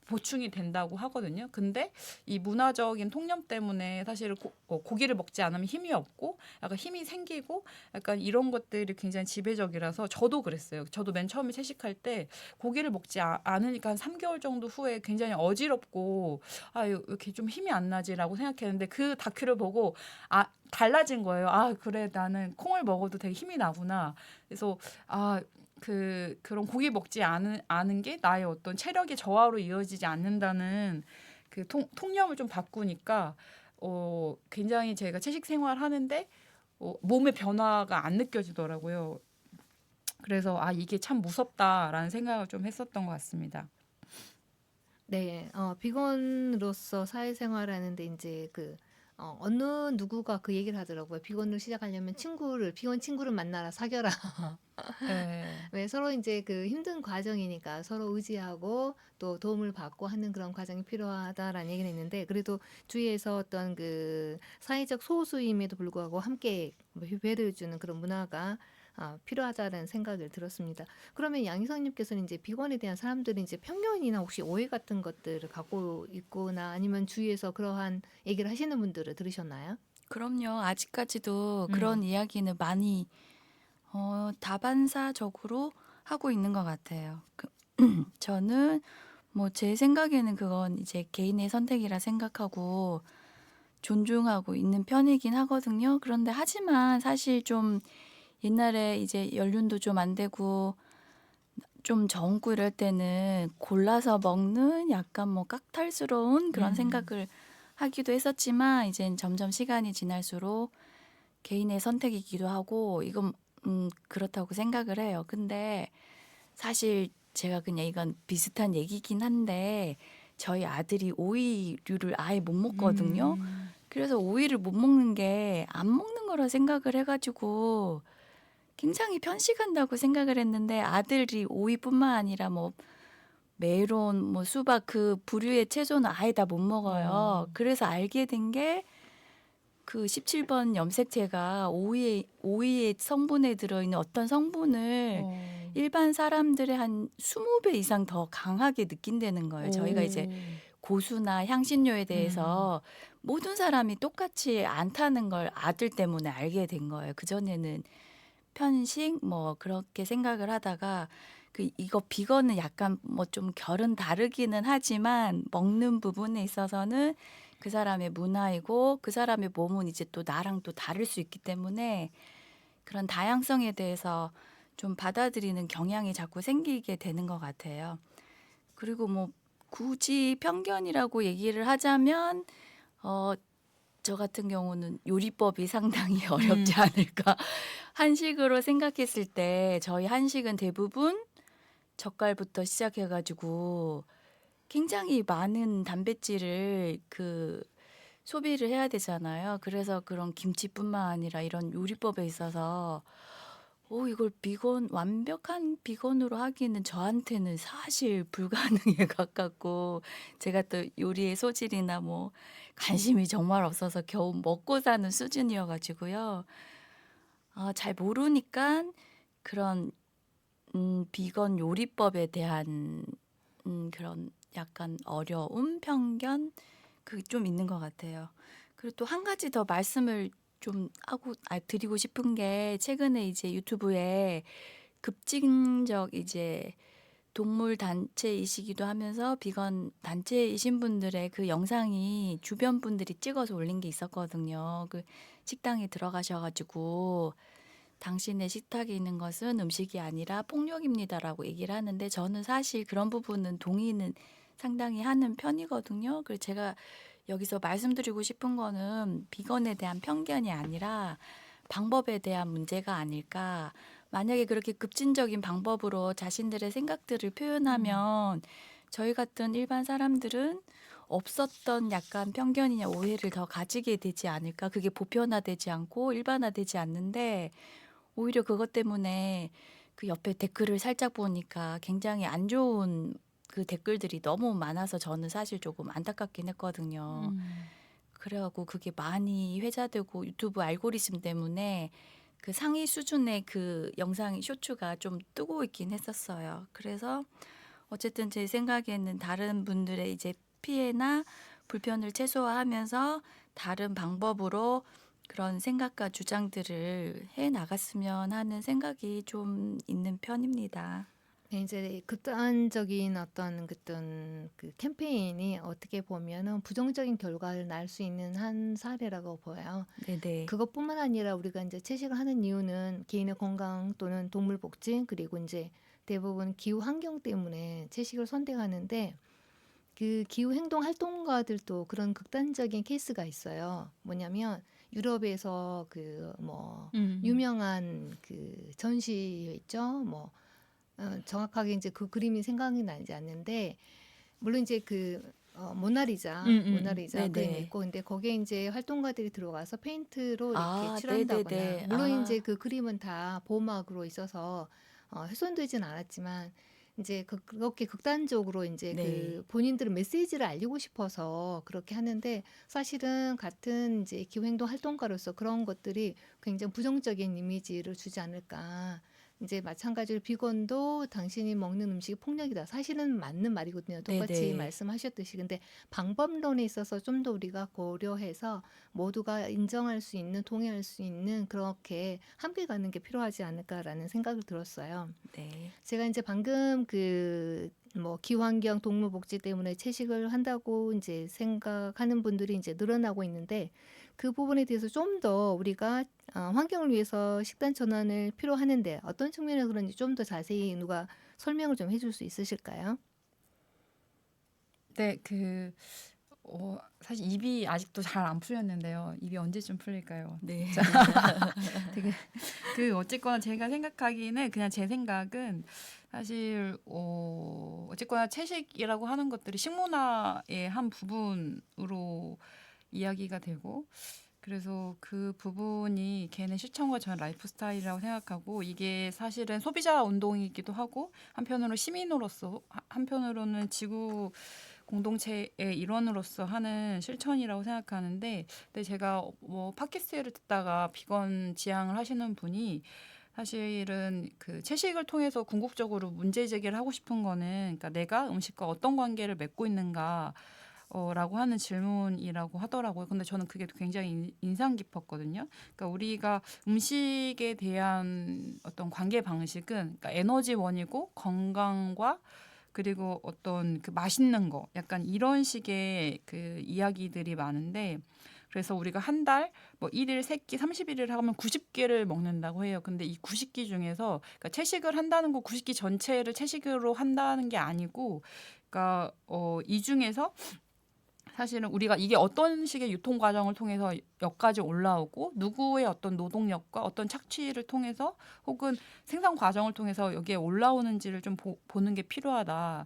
보충이 된다고 하거든요. 근데 이 문화적인 통념 때문에 사실 고기를 먹지 않으면 힘이 없고 약간 힘이 생기고 약간 이런 것들이 굉장히 지배적이라서 저도 그랬어요. 저도 맨 처음에 채식할 때 고기를 먹지 않으니까 한 3개월 정도 후에 굉장히 어지럽고 아 이렇게 좀 힘이 안 나지라고 생각했는데 그 다큐를 보고 달라진 거예요. 아 그래 나는 콩을 먹어도 되게 힘이 나구나. 그래서 그런 고기 먹지 않은 게 나의 어떤 체력의 저하로 이어지지 않는다는 그 통념을 좀 바꾸니까 굉장히 제가 채식 생활하는데 몸의 변화가 안 느껴지더라고요. 그래서 이게 참 무섭다라는 생각을 좀 했었던 것 같습니다. 네. 비건으로서 사회생활하는데 인제 어느 누구가 그 얘기를 하더라고요. "비건을 시작하려면 비건 친구를 만나라. 사귀어라." 네. 왜 서로 인제 그 힘든 과정이니까 서로 의지하고 또 도움을 받고 하는 그런 과정이 필요하다라는 얘기는 있는데 그래도 주위에서 어떤 그 사회적 소수임에도 불구하고 함께 뭐 배려해 주는 그런 문화가 필요하다는 생각을 들었습니다. 그러면 양희성 님께서는 인제 비건에 대한 사람들이 인제 편견이나 혹시 오해 같은 것들을 갖고 있거나 아니면 주위에서 그러한 얘기를 하시는 분들을 들으셨나요? 그럼요. 아직까지도 그런 음. 이야기는 많이 다반사적으로 하고 있는 것 같아요. 저는 뭐 제 생각에는 그건 이제 개인의 선택이라 생각하고 존중하고 있는 편이긴 하거든요. 그런데 하지만 사실 좀 옛날에 이제 연륜도 좀 안 되고 좀 젊고 이럴 때는 골라서 먹는 약간 뭐 깍탈스러운 그런 음. 생각을 하기도 했었지만 이젠 점점 시간이 지날수록 개인의 선택이기도 하고 이건 그렇다고 생각을 해요. 근데 사실 제가 그냥 이건 비슷한 얘기긴 한데 저희 아들이 오이류를 아예 못 먹거든요. 음. 그래서 오이를 못 먹는 게 안 먹는 거라 생각을 해 가지고 굉장히 편식한다고 생각을 했는데 아들이 오이뿐만 아니라 뭐 메론, 뭐 수박 그 부류의 채소는 아예 다 못 어. 먹어요. 그래서 알게 된 게 그 17번 염색체가 오이의 성분에 들어있는 어떤 성분을 어. 일반 사람들의 한 20배 이상 더 강하게 느낀다는 거예요. 저희가 이제 오. 고수나 향신료에 음. 대해서 모든 사람이 똑같이 않다는 걸 아들 때문에 알게 된 거예요. 그전에는 편식 뭐 그렇게 생각을 하다가 이거 비건은 약간 뭐 좀 결은 다르기는 하지만 먹는 부분에 있어서는 그 사람의 문화이고 그 사람의 몸은 이제 또 나랑 또 다를 수 있기 때문에 그런 다양성에 대해서 좀 받아들이는 경향이 자꾸 생기게 되는 것 같아요. 그리고 뭐 굳이 편견이라고 얘기를 하자면 저 같은 경우는 요리법이 상당히 어렵지 음. 않을까. 한식으로 생각했을 때 저희 한식은 대부분 젓갈부터 시작해 가지고 굉장히 많은 단백질을 소비를 해야 되잖아요. 그래서 그런 김치뿐만 아니라 이런 요리법에 있어서 이걸 완벽한 비건으로 하기는 저한테는 사실 불가능에 가깝고 제가 또 요리의 소질이나 뭐 관심이 정말 없어서 겨우 먹고 사는 수준이어 가지고요. 잘 모르니까 그런 비건 요리법에 대한 그런 약간 어려움, 편견 그게 좀 있는 것 같아요. 그리고 또 한 가지 더 말씀을 좀 드리고 싶은 게 최근에 이제 유튜브에 급진적 이제 동물 단체이시기도 하면서 비건 단체이신 분들의 그 영상이 주변 분들이 찍어서 올린 게 있었거든요. 그 식당에 들어가셔가지고 당신의 식탁에 있는 것은 음식이 아니라 폭력입니다라고 얘기를 하는데 저는 사실 그런 부분은 동의는 상당히 하는 편이거든요. 그래서 제가 여기서 말씀드리고 싶은 거는 비건에 대한 편견이 아니라 방법에 대한 문제가 아닐까. 만약에 그렇게 급진적인 방법으로 자신들의 생각들을 표현하면 저희 같은 일반 사람들은 없었던 약간 편견이나 오해를 더 가지게 되지 않을까. 그게 보편화되지 않고 일반화되지 않는데 오히려 그것 때문에 그 옆에 댓글을 살짝 보니까 굉장히 안 좋은 그 댓글들이 너무 많아서 저는 사실 조금 안타깝긴 했거든요. 그래갖고 그게 많이 회자되고 유튜브 알고리즘 때문에 그 상위 수준의 그 영상 쇼츠가 좀 뜨고 있긴 했었어요. 그래서 어쨌든 제 생각에는 다른 분들의 이제 피해나 불편을 최소화하면서 다른 방법으로 그런 생각과 주장들을 해 나갔으면 하는 생각이 좀 있는 편입니다. 네, 이제 극단적인 어떤 그 캠페인이 어떻게 보면은 부정적인 결과를 낳을 수 있는 한 사례라고 보여요. 네네. 그것뿐만 아니라 우리가 이제 채식을 하는 이유는 개인의 건강 또는 동물 복지 그리고 이제 대부분 기후 환경 때문에 채식을 선택하는데 그 기후 행동 활동가들도 그런 극단적인 케이스가 있어요. 뭐냐면 유럽에서 그 뭐 유명한 그 전시 있죠. 뭐 정확하게 이제 그 그림이 생각이 나지 않는데 물론 이제 그 모나리자 네네. 그림이 있고 근데 거기에 이제 활동가들이 들어가서 페인트로 이렇게 아, 칠한다거나 네네네. 물론 아, 이제 그 그림은 다 보호막으로 있어서 훼손되진 않았지만 이제 그렇게 극단적으로 이제 네. 그 본인들은 메시지를 알리고 싶어서 그렇게 하는데 사실은 같은 이제 기후행동 활동가로서 그런 것들이 굉장히 부정적인 이미지를 주지 않을까. 이제 마찬가지로 비건도 당신이 먹는 음식이 폭력이다. 사실은 맞는 말이거든요. 똑같이 네네. 말씀하셨듯이. 근데 방법론에 있어서 좀 더 우리가 고려해서 모두가 인정할 수 있는, 동의할 수 있는 그렇게 함께 가는 게 필요하지 않을까라는 생각을 들었어요. 네. 제가 이제 방금 그 뭐 기후환경 동물 복지 때문에 채식을 한다고 이제 생각하는 분들이 이제 늘어나고 있는데 그 부분에 대해서 좀 더 우리가 환경을 위해서 식단 전환을 필요하는데 어떤 측면에서 그런지 좀 더 자세히 누가 설명을 좀 해줄 수 있으실까요? 네, 사실 입이 아직도 잘 안 풀렸는데요. 입이 언제쯤 풀릴까요? 네. 되게 어쨌거나 제가 생각하기에는 그냥 제 생각은 사실 어쨌거나 채식이라고 하는 것들이 식문화의 한 부분으로 이야기가 되고 그래서 그 부분이 걔네 실천과 전 라이프 스타일이라고 생각하고 이게 사실은 소비자 운동이기도 하고 한편으로 시민으로서 한편으로는 지구 공동체의 일원으로서 하는 실천이라고 생각하는데 근데 제가 뭐 팟캐스트를 듣다가 비건 지향을 하시는 분이 사실은 그 채식을 통해서 궁극적으로 문제 제기를 하고 싶은 거는 그러니까 내가 음식과 어떤 관계를 맺고 있는가 라고 하는 질문이라고 하더라고요. 근데 저는 그게 굉장히 인상 깊었거든요. 그러니까 우리가 음식에 대한 어떤 관계 방식은 그러니까 에너지원이고 건강과 그리고 어떤 그 맛있는 거 약간 이런 식의 그 이야기들이 많은데 그래서 우리가 한 달 뭐 1일 3끼 30일을 하면 90끼를 먹는다고 해요. 근데 이 90끼 중에서 그러니까 채식을 한다는 거 90끼 전체를 채식으로 한다는 게 아니고 그러니까 이 중에서 사실은 우리가 이게 어떤 식의 유통 과정을 통해서 여기까지 올라오고 누구의 어떤 노동력과 어떤 착취를 통해서 혹은 생산 과정을 통해서 여기에 올라오는지를 좀 보는 게 필요하다.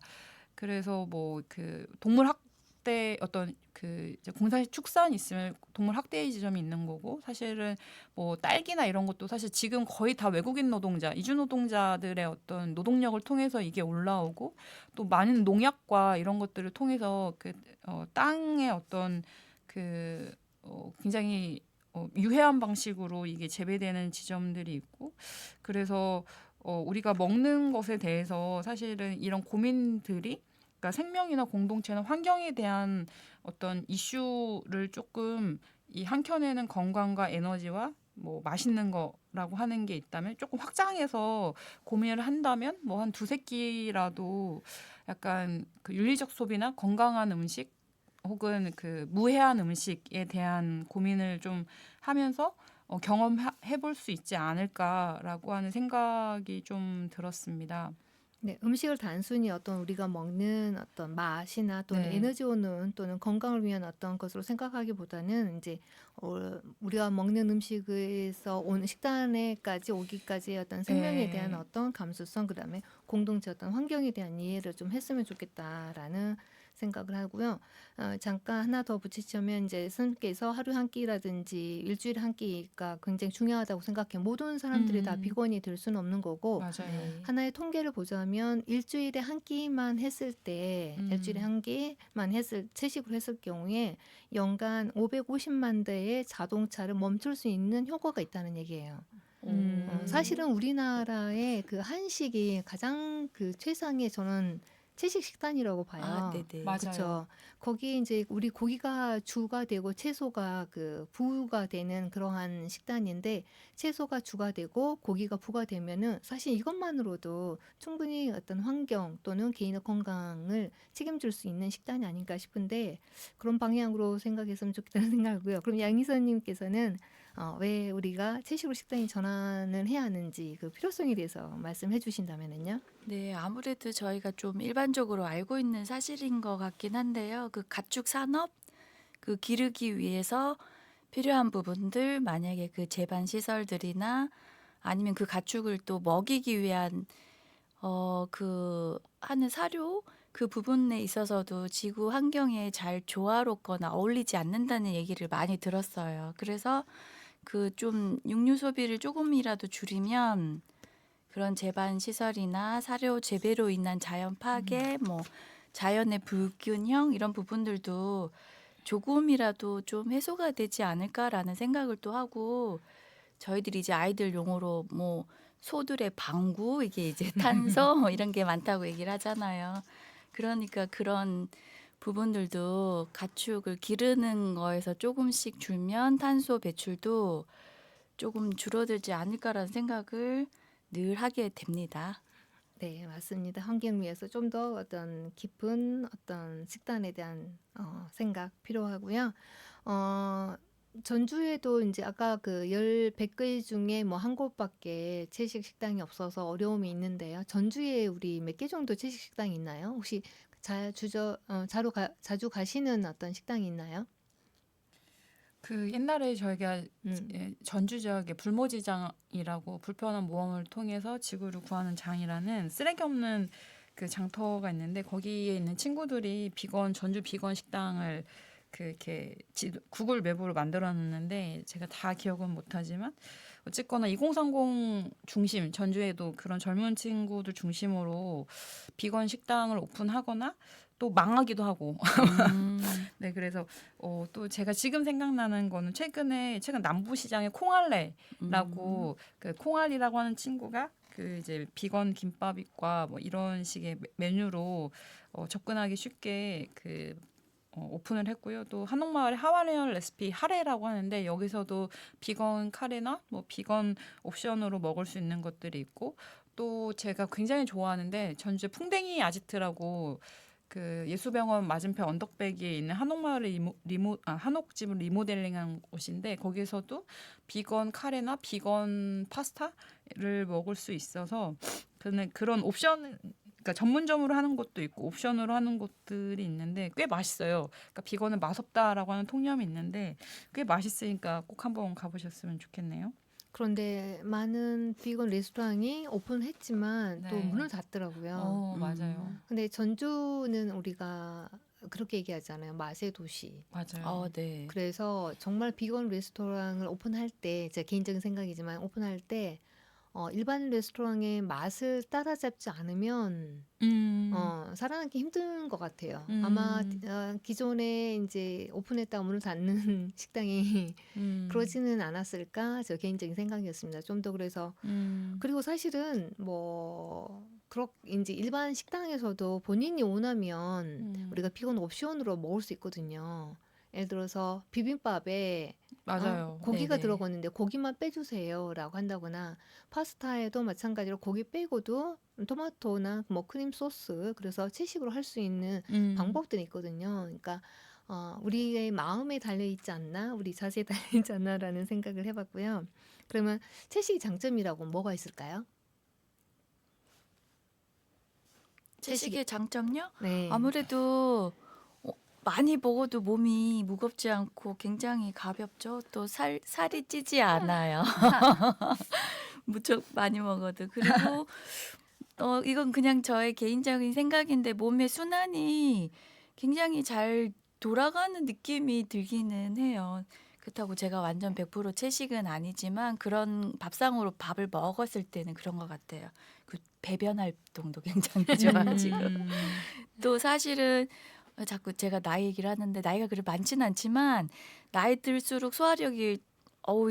그래서 뭐 그 동물 학대 어떤 그 이제 공사 축산 있으면 동물 학대의 지점이 있는 거고 사실은 뭐 딸기나 이런 것도 사실 지금 거의 다 외국인 노동자, 이주 노동자들의 어떤 노동력을 통해서 이게 올라오고 또 많은 농약과 이런 것들을 통해서 땅의 어떤 굉장히 유해한 방식으로 이게 재배되는 지점들이 있고 그래서 우리가 먹는 것에 대해서 사실은 이런 고민들이 그러니까 생명이나 공동체나 환경에 대한 어떤 이슈를 조금 이 한켠에는 건강과 에너지와 뭐 맛있는 거라고 하는 게 있다면 조금 확장해서 고민을 한다면 뭐 한 두세 끼라도 약간 그 윤리적 소비나 건강한 음식 혹은 그 무해한 음식에 대한 고민을 좀 하면서 경험해 볼 수 있지 않을까라고 하는 생각이 좀 들었습니다. 네, 음식을 단순히 어떤 우리가 먹는 어떤 맛이나 또는 네. 에너지원은 또는 건강을 위한 어떤 것으로 생각하기보다는 이제 우리가 먹는 음식에서 온 식단에까지 오기까지의 어떤 생명에 대한 네. 어떤 감수성, 그다음에 공동체 어떤 환경에 대한 이해를 좀 했으면 좋겠다라는 생각을 하고요. 잠깐 하나 더 붙이자면 이제 선생님께서 하루 한 끼라든지 일주일에 한 끼가 굉장히 중요하다고 생각해요. 모든 사람들이 다 비건이 될 수는 없는 거고 맞아요. 네. 하나의 통계를 보자면 일주일에 한 끼만 했을 때 일주일에 한 끼만 채식을 했을 경우에 연간 550만 대의 자동차를 멈출 수 있는 효과가 있다는 얘기예요. 사실은 우리나라의 그 한식이 가장 그 최상의 저는 채식 식단이라고 봐요. 아, 네네. 맞아요. 그렇죠. 거기 이제 우리 고기가 주가 되고 채소가 그 부가 되는 그러한 식단인데 채소가 주가 되고 고기가 부가 되면은 사실 이것만으로도 충분히 어떤 환경 또는 개인의 건강을 책임질 수 있는 식단이 아닌가 싶은데 그런 방향으로 생각했으면 좋겠다는 생각이고요. 그럼 양희선님께서는 왜 우리가 채식으로 식단이 전환을 해야 하는지 그 필요성에 대해서 말씀해 주신다면은요. 네, 아무래도 저희가 좀 일반적으로 알고 있는 사실인 것 같긴 한데요. 그 가축 산업, 그 기르기 위해서 필요한 부분들, 만약에 그 제반 시설들이나 아니면 그 가축을 또 먹이기 위한 그 하는 사료 그 부분에 있어서도 지구 환경에 잘 조화롭거나 어울리지 않는다는 얘기를 많이 들었어요. 그래서 그 좀 육류 소비를 조금이라도 줄이면 그런 제반 시설이나 사료 재배로 인한 자연 파괴, 뭐 자연의 불균형 이런 부분들도 조금이라도 좀 해소가 되지 않을까라는 생각을 또 하고 저희들이 이제 아이들 용어로 뭐 소들의 방구 이게 이제 탄소 뭐 이런 게 많다고 얘기를 하잖아요. 그러니까 그런 부분들도 가축을 기르는 거에서 조금씩 줄면 탄소 배출도 조금 줄어들지 않을까라는 생각을 늘 하게 됩니다. 네, 맞습니다. 환경 위해서 좀 더 어떤 깊은 어떤 식단에 대한 생각 필요하고요. 어, 전주에도 이제 아까 그 100개 중에 뭐 한 곳밖에 채식 식당이 없어서 어려움이 있는데요. 전주에 우리 몇 개 정도 채식 식당이 있나요? 혹시 자주 가시는 어떤 식당이 있나요? 그 옛날에 저희가 음. 전주 지역에 불모지장이라고 불편한 모험을 통해서 지구를 구하는 장이라는 쓰레기 없는 그 장터가 있는데 거기에 있는 친구들이 전주 비건 식당을 그 이렇게 구글 맵으로 만들어놨는데 제가 다 기억은 못하지만 어쨌거나 2030 중심 전주에도 그런 젊은 친구들 중심으로 비건 식당을 오픈하거나 또 망하기도 하고 네, 그래서 또 제가 지금 생각나는 거는 최근 남부시장에 콩알레라고 그 콩알이라고 하는 친구가 그 이제 비건 김밥과 뭐 이런 식의 메뉴로 접근하기 쉽게 그 오픈을 했고요. 또 한옥마을에 하와이안 레시피 하레라고 하는데 여기서도 비건 카레나 뭐 비건 옵션으로 먹을 수 있는 것들이 있고 또 제가 굉장히 좋아하는데 전주 풍뎅이 아지트라고 그 예수병원 맞은편 언덕배기에 있는 한옥마을의 한옥집을 리모델링한 곳인데 거기서도 비건 카레나 비건 파스타를 먹을 수 있어서 그런 옵션 그러니까 전문점으로 하는 곳도 있고 옵션으로 하는 곳들이 있는데 꽤 맛있어요. 그러니까 비건은 맛없다라고 하는 통념이 있는데 꽤 맛있으니까 꼭 한번 가보셨으면 좋겠네요. 그런데 많은 비건 레스토랑이 오픈했지만 또 네. 문을 닫더라고요. 맞아요. 근데 전주는 우리가 그렇게 얘기하잖아요. 맛의 도시. 맞아요. 네. 그래서 정말 비건 레스토랑을 오픈할 때, 제 개인적인 생각이지만 오픈할 때 일반 레스토랑의 맛을 따라잡지 않으면 살아남기 힘든 것 같아요. 아마 기존에 이제 오픈했다가 문을 닫는 식당이 그러지는 않았을까? 저 개인적인 생각이었습니다. 좀 더 그래서 그리고 사실은 뭐 이제 일반 식당에서도 본인이 원하면 우리가 비건 옵션으로 먹을 수 있거든요. 예를 들어서 비빔밥에 맞아요. 고기가 네네. 들어갔는데 고기만 빼주세요라고 한다거나 파스타에도 마찬가지로 고기 빼고도 토마토나 뭐 크림 소스 그래서 채식으로 할 수 있는 방법들이 있거든요. 그러니까 우리의 마음에 달려 있지 않나, 우리 자세에 달려 있지 않나라는 생각을 해봤고요. 그러면 채식의 장점이라고 뭐가 있을까요? 채식이 채식의 장점요? 네. 아무래도 많이 먹어도 몸이 무겁지 않고 굉장히 가볍죠. 또 살이 찌지 않아요. 무척 많이 먹어도. 그리고 이건 그냥 저의 개인적인 생각인데 몸의 순환이 굉장히 잘 돌아가는 느낌이 들기는 해요. 그렇다고 제가 완전 100% 채식은 아니지만 그런 밥상으로 밥을 먹었을 때는 그런 것 같아요. 그 배변 활동도 굉장히 좋아지고. 음. 또 사실은 자꾸 제가 나이 얘기를 하는데 나이가 그리 많지는 않지만 나이 들수록 소화력이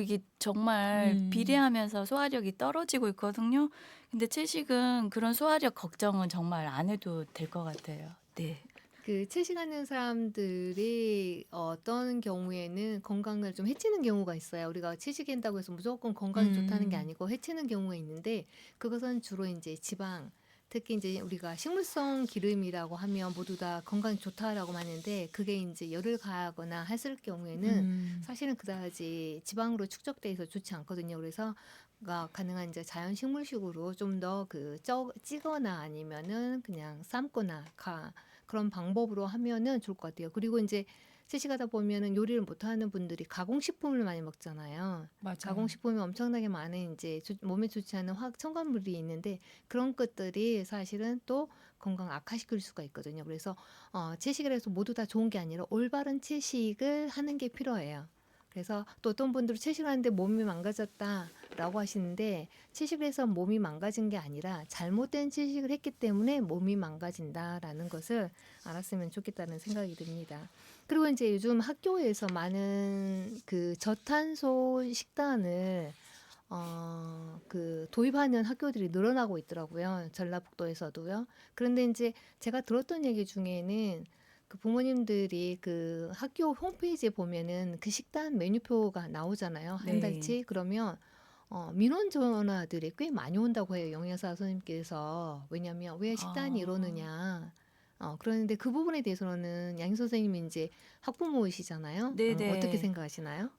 이게 정말 비례하면서 소화력이 떨어지고 있거든요. 근데 채식은 그런 소화력 걱정은 정말 안 해도 될 것 같아요. 네. 그 채식하는 사람들이 어떤 경우에는 건강을 좀 해치는 경우가 있어요. 우리가 채식한다고 해서 무조건 건강이 좋다는 게 아니고 해치는 경우가 있는데 그것은 주로 이제 지방, 특히 이제 우리가 식물성 기름이라고 하면 모두 다 건강이 좋다라고 하는데 그게 이제 열을 가하거나 했을 경우에는 사실은 그다지 지방으로 축적돼 있어 좋지 않거든요. 그래서 가능한 이제 자연 식물식으로 좀 더 찌거나 아니면은 그냥 삶거나 그런 방법으로 하면은 좋을 것 같아요. 그리고 이제 채식하다 보면은 요리를 못하는 분들이 가공식품을 많이 먹잖아요. 맞아요. 가공식품이 엄청나게 많은 이제 몸에 좋지 않은 첨가물이 있는데 그런 것들이 사실은 또 건강 악화시킬 수가 있거든요. 그래서 채식을 해서 모두 다 좋은 게 아니라 올바른 채식을 하는 게 필요해요. 그래서 또 어떤 분들은 채식을 하는데 몸이 망가졌다라고 하시는데 채식을 해서 몸이 망가진 게 아니라 잘못된 채식을 했기 때문에 몸이 망가진다라는 것을 알았으면 좋겠다는 생각이 듭니다. 그리고 이제 요즘 학교에서 많은 그 저탄소 식단을 도입하는 학교들이 늘어나고 있더라고요. 전라북도에서도요. 그런데 이제 제가 들었던 얘기 중에는 그 부모님들이 그 학교 홈페이지에 보면은 그 식단 메뉴표가 나오잖아요. 한 네. 달치. 그러면 민원 전화들이 꽤 많이 온다고 해요. 영양사 선생님께서. 왜냐하면 왜 식단이 이러느냐. 그러는데 그 부분에 대해서는 양희 선생님이 이제 학부모이시잖아요. 어떻게 네네. 생각하시나요?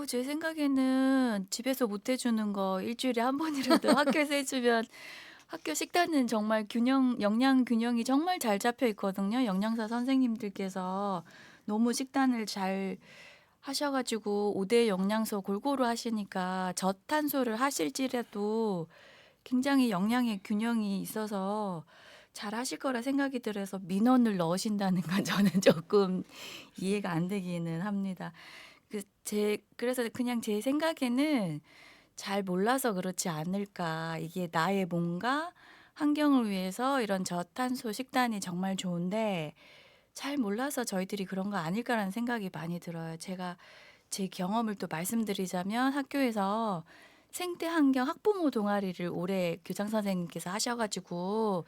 제 생각에는 집에서 못 해주는 거 일주일에 한 번이라도 학교에서 해주면 학교 식단은 정말 영양 균형이 정말 잘 잡혀 있거든요. 영양사 선생님들께서 너무 식단을 잘 하셔가지고 5대 영양소 골고루 하시니까 저탄소를 하실지라도 굉장히 영양의 균형이 있어서 잘 하실 거라 생각이 들어서 민원을 넣으신다는 건 저는 조금 이해가 안 되기는 합니다. 그래서 그냥 제 생각에는 잘 몰라서 그렇지 않을까. 이게 나의 몸과 환경을 위해서 이런 저탄소 식단이 정말 좋은데 잘 몰라서 저희들이 그런 거 아닐까라는 생각이 많이 들어요. 제가 제 경험을 또 말씀드리자면 학교에서 생태 환경 학부모 동아리를 올해 교장 선생님께서 하셔가지고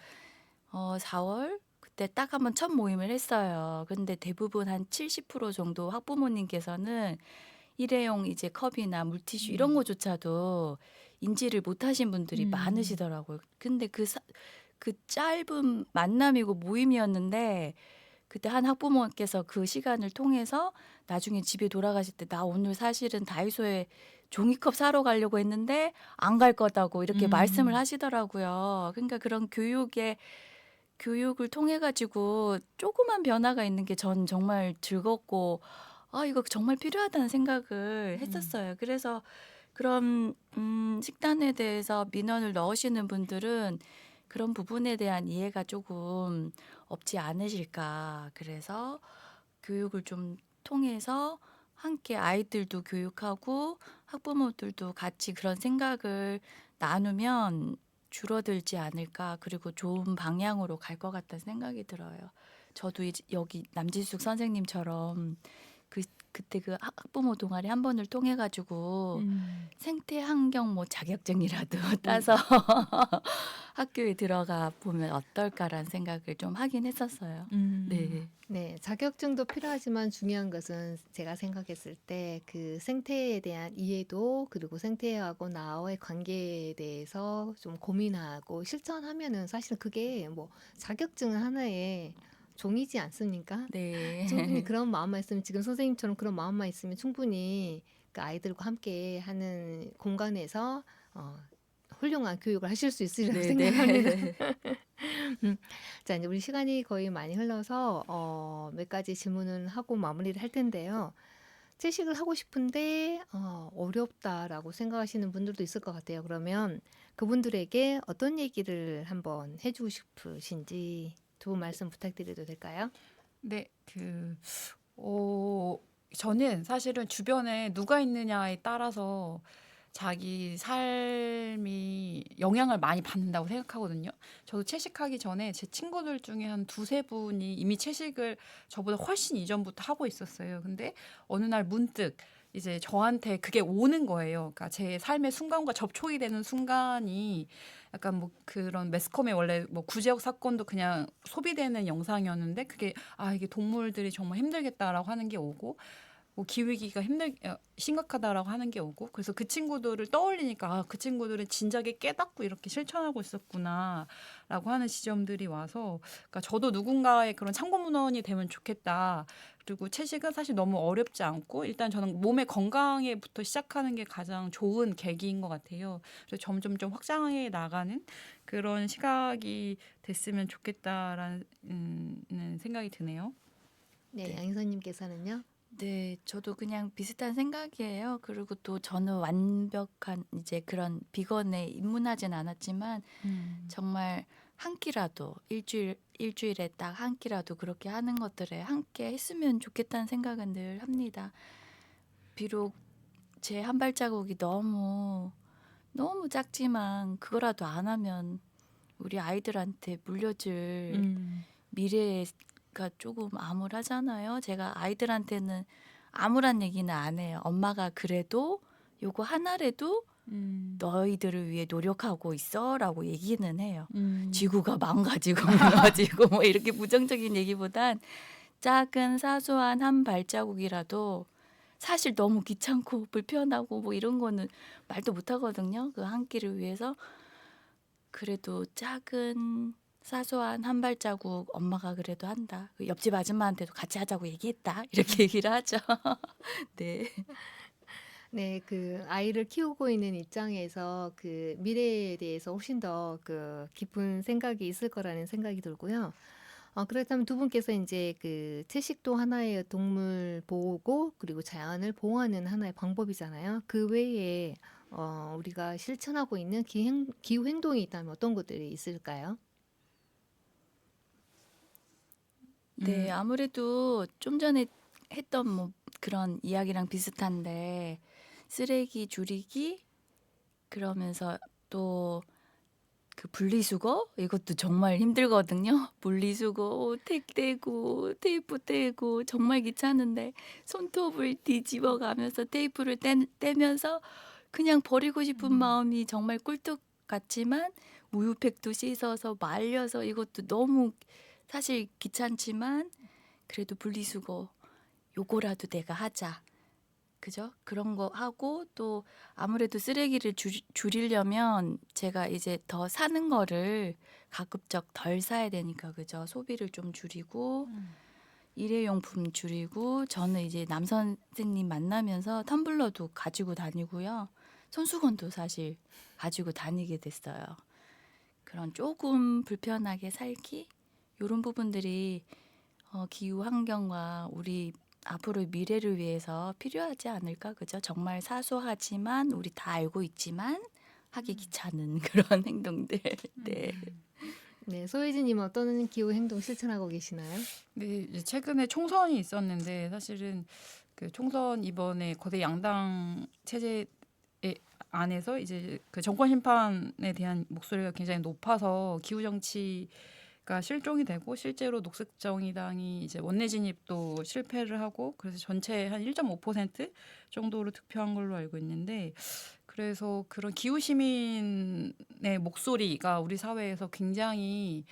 4월 그때 딱 한번 첫 모임을 했어요. 근데 대부분 한 70% 정도 학부모님께서는 일회용 이제 컵이나 물티슈 이런 거조차도 인지를 못하신 분들이 많으시더라고요. 근데 그 짧은 만남이고 모임이었는데 그때 한 학부모께서 그 시간을 통해서 나중에 집에 돌아가실 때 나 오늘 사실은 다이소에 종이컵 사러 가려고 했는데 안 갈 거다고 이렇게 말씀을 하시더라고요. 그러니까 그런 교육을 통해 가지고 조그만 변화가 있는 게 전 정말 즐겁고 이거 정말 필요하다는 생각을 했었어요. 그래서 그런 식단에 대해서 민원을 넣으시는 분들은 그런 부분에 대한 이해가 조금 없지 않으실까. 그래서 교육을 좀 통해서 함께 아이들도 교육하고 학부모들도 같이 그런 생각을 나누면 줄어들지 않을까. 그리고 좋은 방향으로 갈 것 같다는 생각이 들어요. 저도 여기 남지숙 선생님처럼 그때 그 학부모 동아리 한 번을 통해 가지고 생태 환경 뭐 자격증이라도 따서 학교에 들어가 보면 어떨까라는 생각을 좀 하긴 했었어요. 네. 네, 자격증도 필요하지만 중요한 것은 제가 생각했을 때 그 생태에 대한 이해도 그리고 생태하고 나와의 관계에 대해서 좀 고민하고 실천하면은 사실 그게 뭐 자격증은 하나의 종이지 않습니까? 네. 충분히 그런 마음만 있으면 지금 선생님처럼 그런 마음만 있으면 충분히 그 아이들과 함께 하는 공간에서 훌륭한 교육을 하실 수 있으리라고 네, 생각합니다. 네. 자, 이제 우리 시간이 거의 많이 흘러서 몇 가지 질문을 하고 마무리를 할 텐데요. 채식을 하고 싶은데 어렵다라고 생각하시는 분들도 있을 것 같아요. 그러면 그분들에게 어떤 얘기를 한번 해주고 싶으신지 두 분 말씀 부탁드려도 될까요? 네, 저는 사실은 주변에 누가 있느냐에 따라서 자기 삶이 영향을 많이 받는다고 생각하거든요. 저도 채식하기 전에 제 친구들 중에 한 두세 분이 이미 채식을 저보다 훨씬 이전부터 하고 있었어요. 근데 어느 날 문득 이제 저한테 그게 오는 거예요. 그러니까 제 삶의 순간과 접촉이 되는 순간이 약간 뭐 그런 매스컴에 원래 뭐 구제역 사건도 그냥 소비되는 영상이었는데 그게 이게 동물들이 정말 힘들겠다라고 하는 게 오고 뭐 기후위기가 심각하다라고 하는 게 오고 그래서 그 친구들을 떠올리니까 그 친구들은 진작에 깨닫고 이렇게 실천하고 있었구나라고 하는 지점들이 와서 그러니까 저도 누군가의 그런 참고문헌이 되면 좋겠다. 그리고 채식은 사실 너무 어렵지 않고 일단 저는 몸의 건강에부터 시작하는 게 가장 좋은 계기인 것 같아요. 그래서 점점 좀 확장해 나가는 그런 시각이 됐으면 좋겠다라는 생각이 드네요. 네, 네. 양희선님께서는요? 네, 저도 그냥 비슷한 생각이에요. 그리고 또 저는 완벽한 이제 그런 비건에 입문하진 않았지만 정말 한 끼라도 일주일에 딱 한 끼라도 그렇게 하는 것들에 함께 했으면 좋겠다는 생각은 늘 합니다. 비록 제 한 발자국이 너무 너무 작지만 그거라도 안 하면 우리 아이들한테 물려줄 미래가 조금 암울하잖아요. 제가 아이들한테는 암울한 얘기는 안 해요. 엄마가 그래도 요거 하나라도 너희들을 위해 노력하고 있어라고 얘기는 해요. 지구가 망가지고 무너지고 뭐 이렇게 부정적인 얘기보단 작은 사소한 한 발자국이라도 사실 너무 귀찮고 불편하고 뭐 이런 거는 말도 못 하거든요. 그 한 끼를 위해서 그래도 작은 사소한 한 발자국 엄마가 그래도 한다. 그 옆집 아줌마한테도 같이 하자고 얘기했다. 이렇게 얘기를 하죠. 네. 네, 그 아이를 키우고 있는 입장에서 그 미래에 대해서 훨씬 더 그 깊은 생각이 있을 거라는 생각이 들고요. 그렇다면 두 분께서 이제 그 채식도 하나의 동물 보호고 그리고 자연을 보호하는 하나의 방법이잖아요. 그 외에 우리가 실천하고 있는 기후 행동이 있다면 어떤 것들이 있을까요? 네, 아무래도 좀 전에 했던 뭐 그런 이야기랑 비슷한데 쓰레기 줄이기 그러면서 또 그 분리수거 이것도 정말 힘들거든요. 분리수거 택 떼고 테이프 떼고 정말 귀찮은데 손톱을 뒤집어 가면서 테이프를 떼면서 그냥 버리고 싶은 마음이 정말 꿀떡 같지만 우유팩도 씻어서 말려서 이것도 너무 사실 귀찮지만 그래도 분리수거 요거라도 내가 하자. 그죠? 그런 거 하고 또 아무래도 쓰레기를 줄이려면 제가 이제 더 사는 거를 가급적 덜 사야 되니까 그죠? 소비를 좀 줄이고 일회용품 줄이고 저는 이제 남 선생님 만나면서 텀블러도 가지고 다니고요. 손수건도 사실 가지고 다니게 됐어요. 그런 조금 불편하게 살기 이런 부분들이 기후 환경과 우리 앞으로의 미래를 위해서 필요하지 않을까 그죠? 정말 사소하지만 우리 다 알고 있지만 하기 귀찮은 그런 행동들. 네. 네, 소혜진님 어떤 기후 행동 실천하고 계시나요? 네, 이제 최근에 총선이 있었는데 사실은 그 총선 이번에 거대 양당 체제 안에서 이제 그 정권 심판에 대한 목소리가 굉장히 높아서 기후 정치 가 실종이 되고 실제로 녹색정의당이 이제 원내 진입도 실패를 하고 그래서 전체 한 1.5% 정도로 득표한 걸로 알고 있는데 그래서 그런 기후 시민의 목소리가 우리 사회에서 굉장히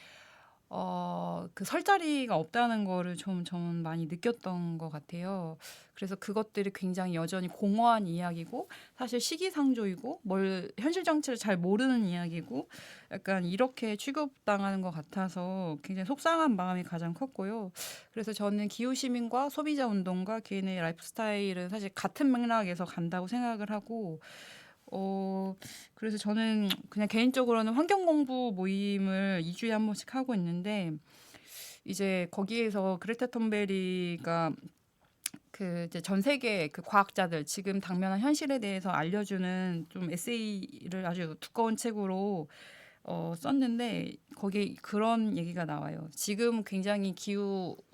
그 설 자리가 없다는 거를 좀 저는 많이 느꼈던 것 같아요. 그래서 그것들이 굉장히 여전히 공허한 이야기고 사실 시기상조이고 뭘 현실 정치를 잘 모르는 이야기고 약간 이렇게 취급당하는 것 같아서 굉장히 속상한 마음이 가장 컸고요. 그래서 저는 기후 시민과 소비자 운동과 개인의 라이프 스타일은 사실 같은 맥락에서 간다고 생각을 하고 그래서 저는 그냥 개인적으로는 환경 공부 모임을 2주에 한 번씩 하고 있는데 이제 거기에서 그레타 텀베리가 그 이제 전 세계 그 과학자들 지금 당면한 현실에 대해서 알려주는 좀 에세이를 아주 두꺼운 책으로 썼는데 거기에 그런 얘기가 나와요. 지금 굉장히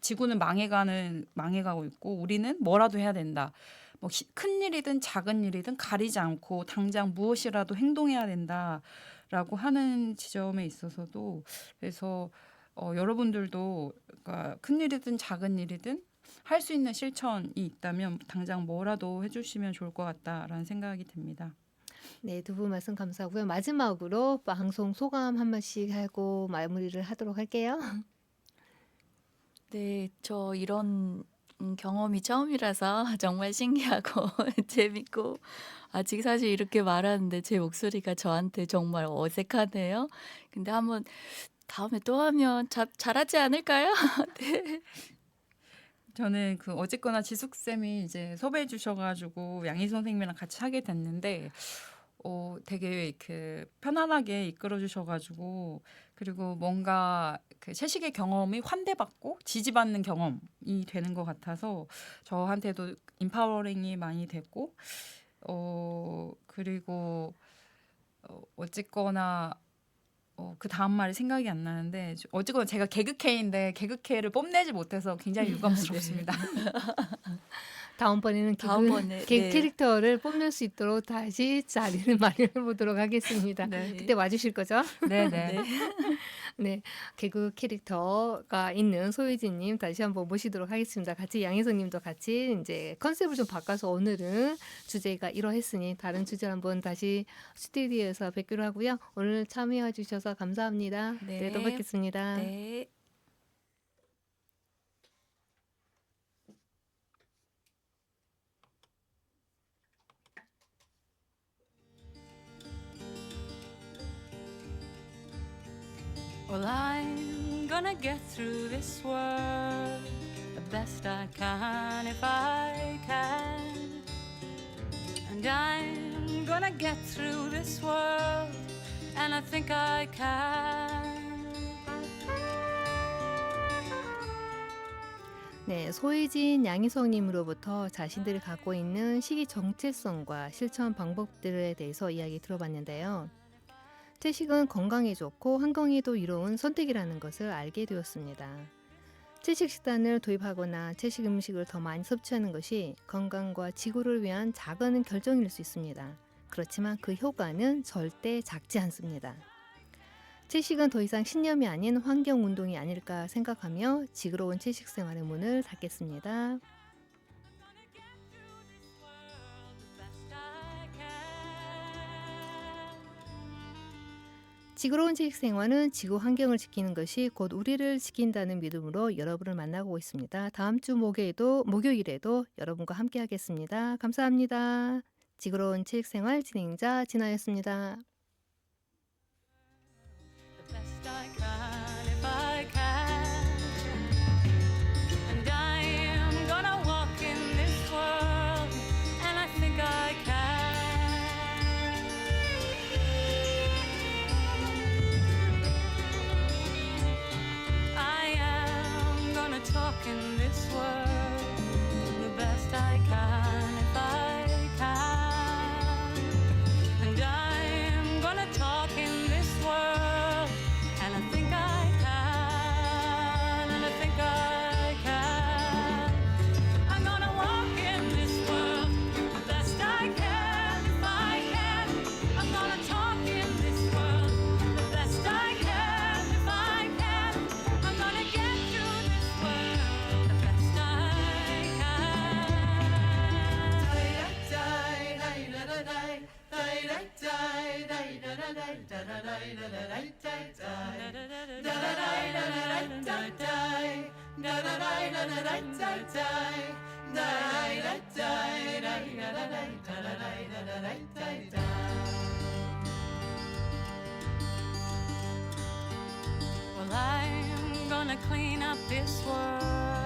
지구는 망해가고 있고 우리는 뭐라도 해야 된다. 뭐 큰 일이든 작은 일이든 가리지 않고 당장 무엇이라도 행동해야 된다라고 하는 지점에 있어서도 그래서 여러분들도 그러니까 큰 일이든 작은 일이든 할 수 있는 실천이 있다면 당장 뭐라도 해주시면 좋을 것 같다라는 생각이 듭니다. 네, 두 분 말씀 감사하고요. 마지막으로 방송 소감 한 번씩 하고 마무리를 하도록 할게요. 네, 저 이런 경험이 처음이라서 정말 신기하고 재밌고 아직 사실 이렇게 말하는데 제 목소리가 저한테 정말 어색하네요. 근데 한번 다음에 또 하면 잘하지 않을까요? 네. 저는 그 어쨌거나 지숙 쌤이 이제 섭외해 주셔가지고 양희 선생님이랑 같이 하게 됐는데 되게 그 편안하게 이끌어 주셔가지고 그리고 뭔가 그 채식의 경험이 환대받고 지지받는 경험이 되는 것 같아서 저한테도 인파워링이 많이 됐고 그리고 어쨌거나 그 다음 말이 생각이 안 나는데 어쨌거나 제가 개그캐인데 개그캐를 뽐내지 못해서 굉장히 유감스럽습니다. 다음번에는 다음번에, 개그 네. 캐릭터를 뽐낼 수 있도록 다시 자리를 마련해 보도록 하겠습니다. 네. 그때 와주실 거죠? 네네. 네. 네, 개그 캐릭터가 있는 소유진님 다시 한번 모시도록 하겠습니다. 같이 양혜성님도 같이 이제 컨셉을 좀 바꿔서 오늘은 주제가 이러했으니 다른 주제를 한번 다시 스튜디오에서 뵙기로 하고요. 오늘 참여해 주셔서 감사합니다. 네, 또 네. 뵙겠습니다. 네. Well, I'm gonna get through this world the best I can if I can. And I'm gonna get through this world, and I think I can. 네, 소희진 양희성님으로부터 자신들이 갖고 있는 시기 정체성과 실천 방법들에 대해서 이야기 들어봤는데요. 채식은 건강에 좋고 환경에도 이로운 선택이라는 것을 알게 되었습니다. 채식 식단을 도입하거나 채식 음식을 더 많이 섭취하는 것이 건강과 지구를 위한 작은 결정일 수 있습니다. 그렇지만 그 효과는 절대 작지 않습니다. 채식은 더 이상 신념이 아닌 환경운동이 아닐까 생각하며 지구로운 채식 생활의 문을 닫겠습니다. 지구로운 채식 생활은 지구 환경을 지키는 것이 곧 우리를 지킨다는 믿음으로 여러분을 만나고 있습니다. 다음 주 목요일에도 여러분과 함께 하겠습니다. 감사합니다. 지구로운 채식 생활 진행자 진아였습니다. The best I can if I can. And I am gonna walk in this world, and I think I can. I am gonna talk in this world the best I can if I can. And I'm Well, I'm gonna clean up this world